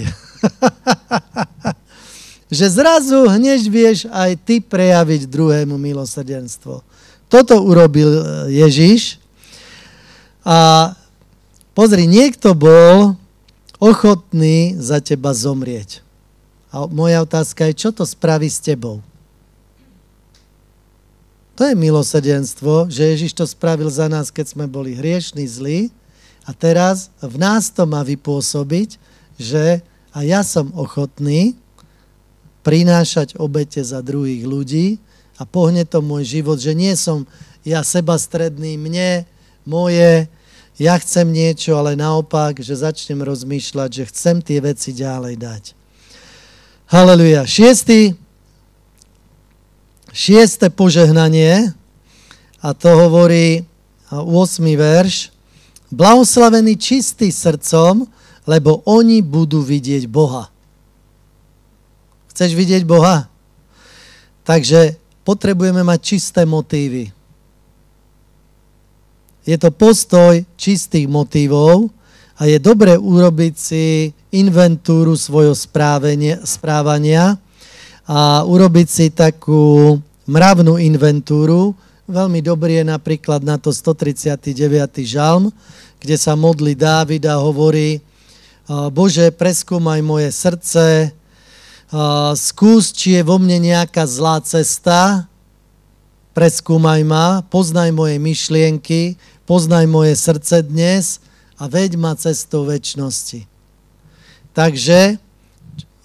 Že zrazu hneď vieš aj ty prejaviť druhému milosrdenstvo. Toto urobil Ježiš. A pozri, niekto bol ochotný za teba zomrieť. A moja otázka je, čo to spraví s tebou? To je milosrdenstvo, že Ježiš to spravil za nás, keď sme boli hriešni, zlí. A teraz v nás to má vypôsobiť, že a ja som ochotný prinášať obete za druhých ľudí a pohne to môj život, že nie som ja sebastredný, mne, moje, ja chcem niečo, ale naopak, že začnem rozmýšľať, že chcem tie veci ďalej dať. Haleluja. Šieste požehnanie, a to hovorí 8. verš. Blahoslavení čistí srdcom, lebo oni budú vidieť Boha. Chceš vidieť Boha? Takže potrebujeme mať čisté motívy. Je to postoj čistých motívov a je dobre urobiť si inventúru svojho správania a urobiť si takú mravnú inventúru. Veľmi dobrý je napríklad na to 139. žalm, kde sa modlí Dávid a hovorí: Bože, preskúmaj moje srdce, skús, či je vo mne nejaká zlá cesta, preskúmaj ma, poznaj moje myšlienky, poznaj moje srdce dnes a veď ma cestou večnosti. Takže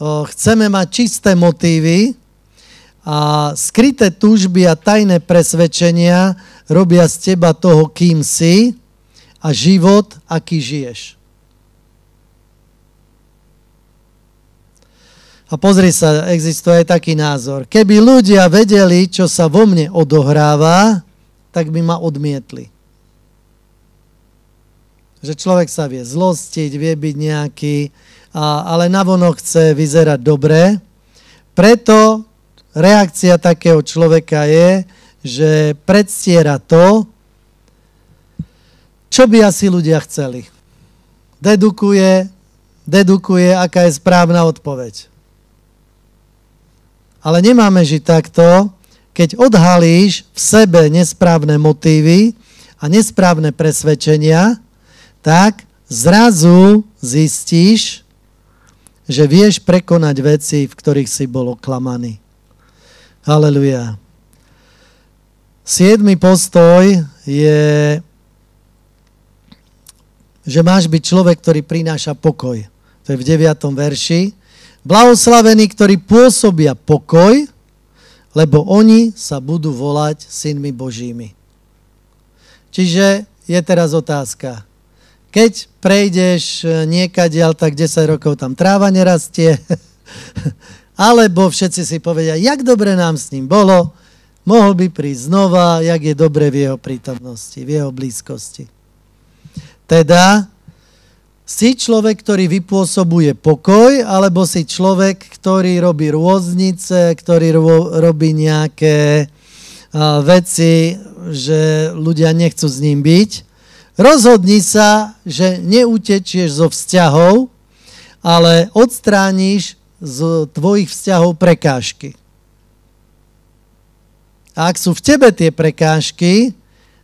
chceme mať čisté motívy a skryté túžby a tajné presvedčenia robia z teba toho, kým si a život, aký žiješ. A pozri sa, existuje aj taký názor. Keby ľudia vedeli, čo sa vo mne odohráva, tak by ma odmietli. Že človek sa vie zlostiť, vie byť nejaký, ale navonok chce vyzerať dobre. Preto reakcia takého človeka je, že predstiera to, čo by asi ľudia chceli. Dedukuje, aká je správna odpoveď. Ale nemáme žiť takto, keď odhalíš v sebe nesprávne motívy a nesprávne presvedčenia, tak zrazu zistíš, že vieš prekonať veci, v ktorých si bol oklamaný. Haleluja. 7. postoj je, že máš byť človek, ktorý prináša pokoj. To je v 9. verši. Blahoslavení, ktorí pôsobia pokoj, lebo oni sa budú volať synmi Božími. Čiže je teraz otázka. Keď prejdeš niekadiaľ, tak 10 rokov tam tráva nerastie, alebo všetci si povedia, jak dobre nám s ním bolo, mohol by prísť znova, jak je dobre v jeho prítomnosti, v jeho blízkosti. Teda Si človek, ktorý vypôsobuje pokoj, alebo si človek, ktorý robí rôznice, ktorý robí nejaké veci, že ľudia nechcú s ním byť. Rozhodni sa, že neutečieš zo vzťahov, ale odstrániš z tvojich vzťahov prekážky. A ak sú v tebe tie prekážky,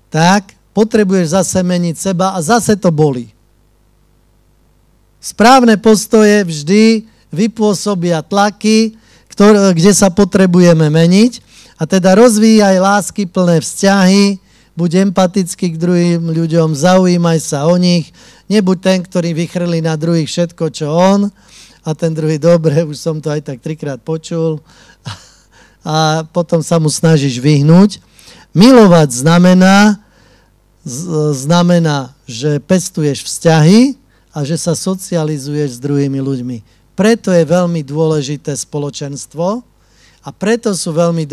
tak potrebuješ zase meniť seba a zase to bolí. Správne postoje vždy vypôsobia tlaky, kde sa potrebujeme meniť. A teda rozvíjaj lásky plné vzťahy, buď empatický k druhým ľuďom, zaujímaj sa o nich, nebuď ten, ktorý vychrlí na druhých všetko, čo on, a ten druhý, dobre, už som to aj tak 3-krát počul, a potom sa mu snažíš vyhnúť. Milovať znamená, že pestuješ vzťahy a že sa socializuješ s druhými ľuďmi. Preto je veľmi dôležité spoločenstvo a preto sú veľmi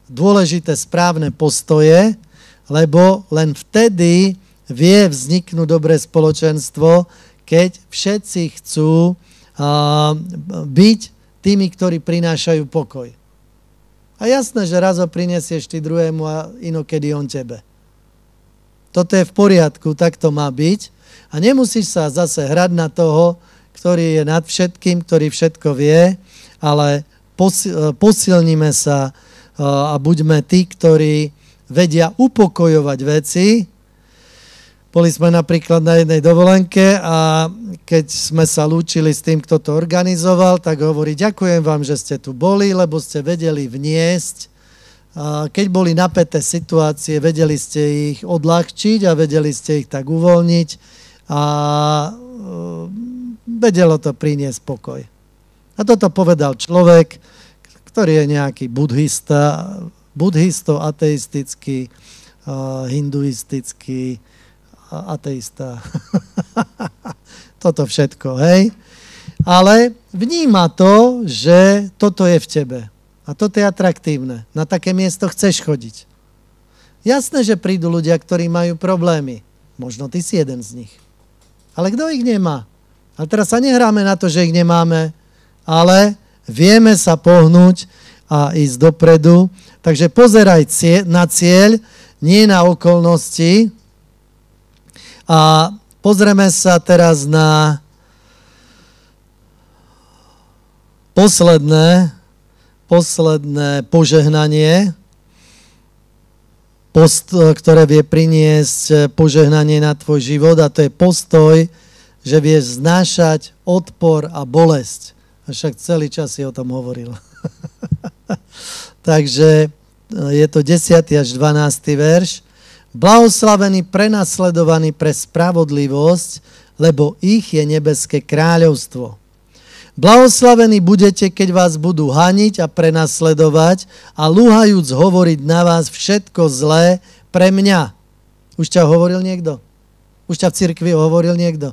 dôležité správne postoje, lebo len vtedy vie vzniknúť dobré spoločenstvo, keď všetci chcú byť tými, ktorí prinášajú pokoj. A jasné, že raz ho prinesieš ty druhému a inokedy on tebe. Toto je v poriadku, tak to má byť. A nemusíš sa zase hrať na toho, ktorý je nad všetkým, ktorý všetko vie, ale posilníme sa a buďme tí, ktorí vedia upokojovať veci. Boli sme napríklad na jednej dovolenke a keď sme sa lúčili s tým, kto to organizoval, tak hovorí, ďakujem vám, že ste tu boli, lebo ste vedeli vniesť. Keď boli napäté situácie, vedeli ste ich odľahčiť a vedeli ste ich tak uvoľniť a vedelo to priniesť pokoj. A toto povedal človek, ktorý je nejaký budhisto-ateistický, hinduistický, ateista. Toto všetko, hej? Ale vníma to, že toto je v tebe. A toto je atraktívne. Na také miesto chceš chodiť. Jasné, že prídu ľudia, ktorí majú problémy. Možno ty si jeden z nich. Ale kto ich nemá? A teraz sa nehráme na to, že ich nemáme, ale vieme sa pohnúť a ísť dopredu. Takže pozeraj na cieľ, nie na okolnosti. A pozrieme sa teraz na posledné požehnanie, ktoré vie priniesť požehnanie na tvoj život, a to je postoj, že vieš znášať odpor a bolesť. A však celý čas si o tom hovoril. Takže je to 10. až 12. verš. Blahoslavení prenasledovaní pre spravodlivosť, lebo ich je nebeské kráľovstvo. Blahoslavení budete, keď vás budú haniť a prenasledovať a lúhajúc hovoriť na vás všetko zlé pre mňa. Už ťa hovoril niekto? Už ťa v cirkvi hovoril niekto?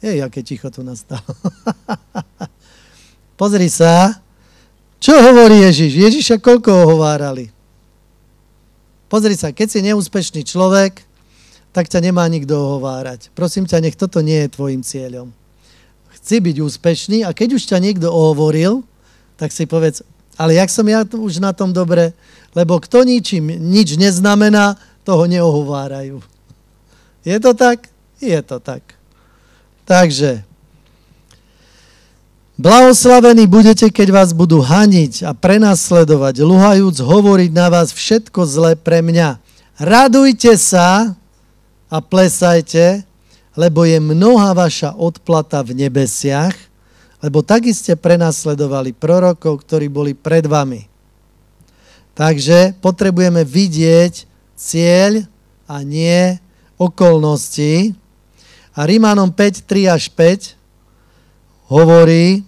Aké ticho tu nastalo. Pozri sa, čo hovorí Ježiš? Ježiša koľko ohovárali? Pozri sa, keď si neúspešný človek, tak ťa nemá nikto ohovárať. Prosím ťa, nech toto nie je tvojim cieľom. Chci byť úspešný a keď už ťa niekto ohovoril, tak si povedz, ale jak som ja už na tom dobre, lebo kto nič neznamená, toho neohovárajú. Je to tak? Je to tak. Takže, blahoslavení budete, keď vás budú haniť a prenasledovať, luhajúc hovoriť na vás všetko zlé pre mňa. Radujte sa a plesajte, lebo je mnohá vaša odplata v nebesiach, lebo tak ste prenasledovali prorokov, ktorí boli pred vami. Takže potrebujeme vidieť cieľ a nie okolnosti. A Rimanom 5, 3 až 5 hovorí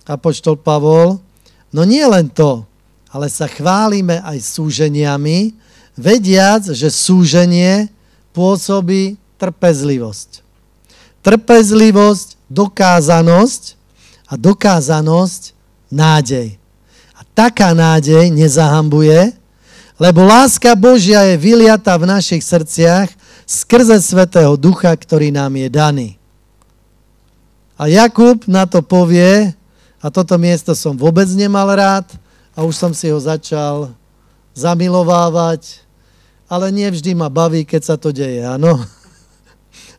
apoštol Pavol, no nie len to, ale sa chválime aj súženiami, vediac, že súženie pôsobí trpezlivosť. Trpezlivosť, dokázanosť a dokázanosť nádej. A taká nádej nezahambuje, lebo láska Božia je vyliatá v našich srdciach skrze Svätého Ducha, ktorý nám je daný. A Jakub na to povie, a toto miesto som vôbec nemal rád, a už som si ho začal zamilovávať, ale nie vždy ma baví, keď sa to deje, áno?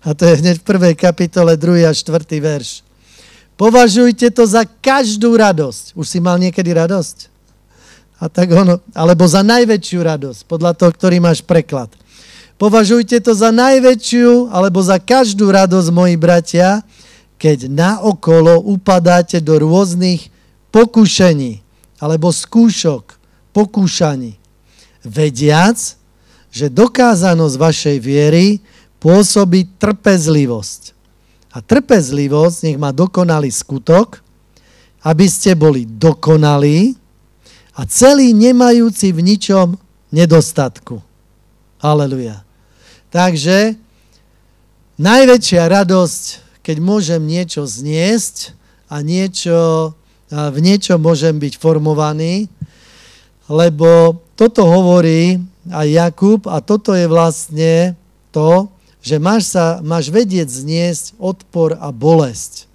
A to je hneď v 1. kapitole 2. a 4. verš. Považujte to za každú radosť. Už si mal niekedy radosť? A tak ono, alebo za najväčšiu radosť, podľa toho, ktorý máš preklad. Považujte to za najväčšiu, alebo za každú radosť, moji bratia, keď naokolo upadáte do rôznych pokušení, alebo skúšok, pokúšaní. Vediac, že dokázanosť vašej viery pôsobí trpezlivosť. A trpezlivosť nech má dokonalý skutok, aby ste boli dokonalí a celý nemajúci v ničom nedostatku. Haleluja. Takže najväčšia radosť, keď môžem niečo zniesť a v niečo môžem byť formovaný, lebo toto hovorí aj Jakub a toto je vlastne to, že máš vedieť zniesť odpor a bolesť.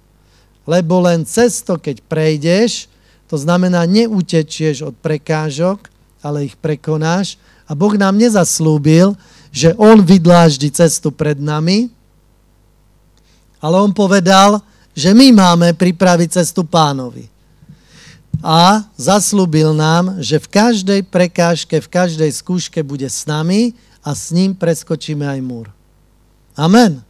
Lebo len cesto, keď prejdeš, to znamená, neutečieš od prekážok, ale ich prekonáš. A Boh nám nezaslúbil, že on vydláždi cestu pred nami, ale on povedal, že my máme pripraviť cestu Pánovi. A zaslúbil nám, že v každej prekážke, v každej skúške bude s nami a s ním preskočíme aj múr. Amen.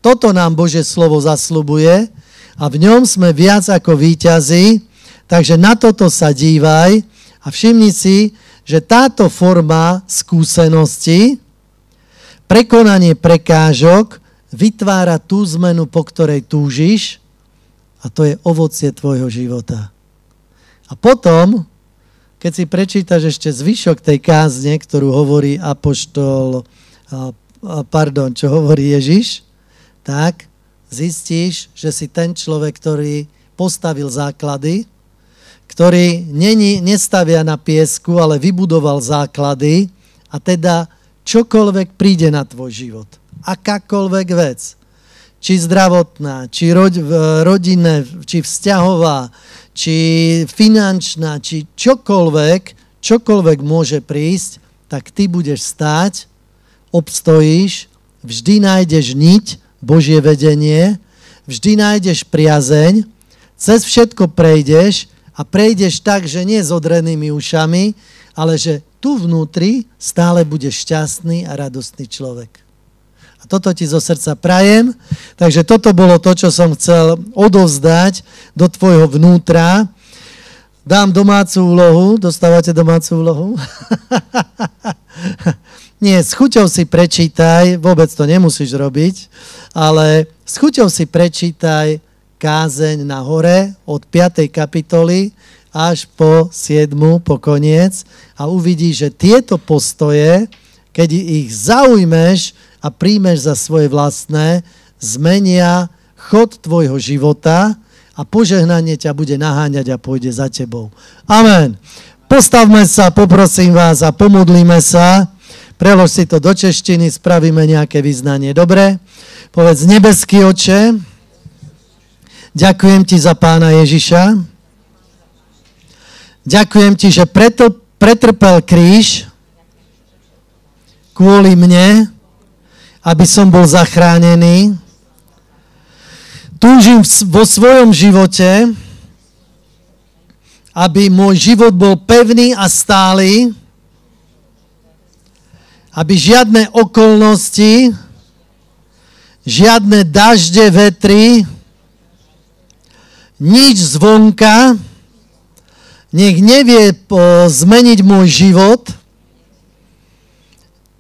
Toto nám Božie slovo zasľubuje a v ňom sme viac ako víťazi, takže na toto sa dívaj a všimni si, že táto forma skúsenosti, prekonanie prekážok, vytvára tú zmenu, po ktorej túžiš a to je ovocie tvojho života. A potom, keď si prečítaš ešte zvyšok tej kázne, ktorú hovorí čo hovorí Ježiš, tak zistíš, že si ten človek, ktorý postavil základy, ktorý nestavia na piesku, ale vybudoval základy a teda čokoľvek príde na tvoj život. Akákoľvek vec. Či zdravotná, či rodinná, či vzťahová, či finančná, či čokoľvek môže prísť, tak ty budeš stáť, obstojíš, vždy nájdeš niť, Božie vedenie, vždy nájdeš priazeň, cez všetko prejdeš a prejdeš tak, že nie s odrenými ušami, ale že tu vnútri stále budeš šťastný a radostný človek. A toto ti zo srdca prajem, takže toto bolo to, čo som chcel odovzdať do tvojho vnútra. Dám domácu úlohu, dostávate domácu úlohu? Nie, s chuťou si prečítaj, vôbec to nemusíš robiť, ale s chuťou si prečítaj kázeň na hore od 5. kapitoly až po 7. po koniec a uvidíš, že tieto postoje, keď ich zaujmeš a príjmeš za svoje vlastné, zmenia chod tvojho života a požehnanie ťa bude naháňať a pôjde za tebou. Amen. Postavme sa, poprosím vás a pomodlíme sa. Prelož si to do češtiny, spravíme nejaké vyznanie. Dobre? Povedz, nebeský Oče, ďakujem ti za Pána Ježiša. Ďakujem ti, že pretrpel kríž kvôli mne, aby som bol zachránený. Túžim vo svojom živote, aby môj život bol pevný a stály, aby žiadne okolnosti, žiadne dažde, vetry, nič zvonka, nech nevie zmeniť môj život,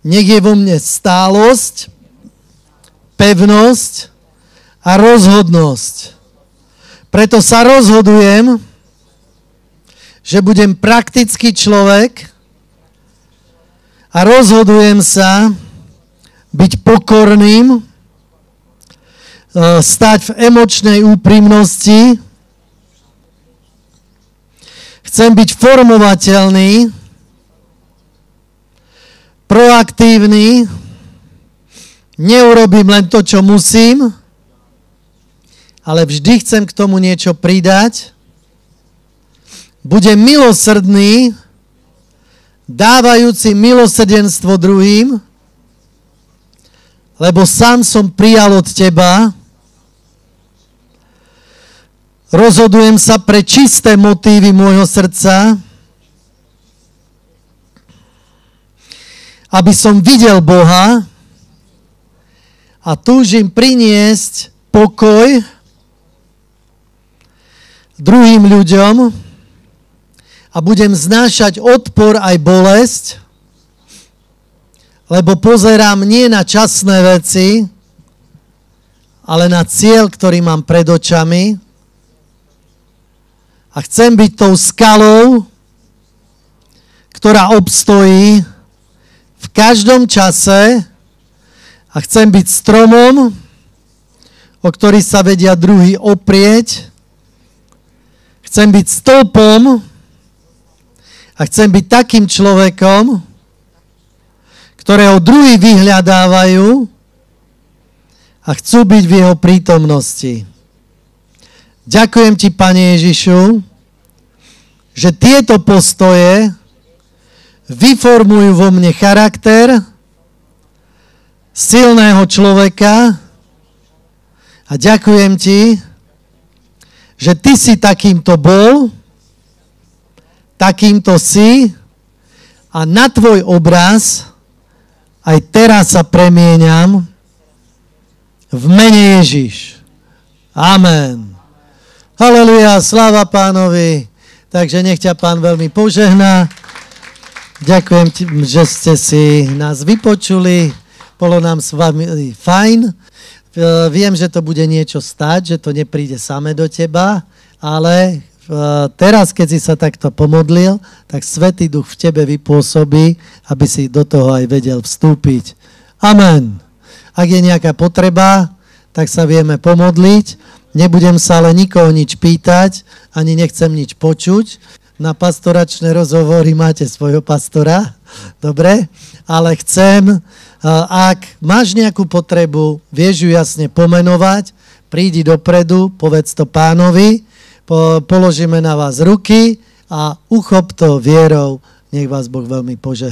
nech je vo mne stálosť, pevnosť a rozhodnosť. Preto sa rozhodujem, že budem praktický človek a rozhodujem sa byť pokorným, stať v emočnej úprimnosti. Chcem byť formovateľný, proaktívny Neurobím len to, čo musím, ale vždy chcem k tomu niečo pridať. Budem milosrdný, dávajúci milosrdenstvo druhým, lebo sám som prijal od teba. Rozhodujem sa pre čisté motívy môjho srdca, aby som videl Boha a túžim priniesť pokoj druhým ľuďom a budem znášať odpor aj bolesť, lebo pozerám nie na časné veci, ale na cieľ, ktorý mám pred očami a chcem byť tou skalou, ktorá obstojí v každom čase a chcem byť stromom, o ktorý sa vedia druhý oprieť. Chcem byť stĺpom a chcem byť takým človekom, ktorého druhí vyhľadávajú a chcú byť v jeho prítomnosti. Ďakujem ti, Pane Ježišu, že tieto postoje vyformujú vo mne charakter silného človeka a ďakujem ti, že ty si takýmto bol, takýmto si a na tvoj obraz aj teraz sa premieňam v mene Ježiš. Amen. Haleluja, sláva Pánovi. Takže nech ťa Pán veľmi požehná. Ďakujem, že ste si nás vypočuli. Bolo nám s vami fajn. Viem, že to bude niečo stáť, že to nepríde same do teba, ale teraz, keď si sa takto pomodlil, tak Svätý Duch v tebe vypôsobí, aby si do toho aj vedel vstúpiť. Amen. Ak je nejaká potreba, tak sa vieme pomodliť. Nebudem sa ale nikoho nič pýtať, ani nechcem nič počuť. Na pastoračné rozhovory máte svojho pastora, dobre? Ale chcem, ak máš nejakú potrebu, vieš ju jasne pomenovať, prídi dopredu, povedz to Pánovi, položíme na vás ruky a uchop to vierou. Nech vás Boh veľmi požehná.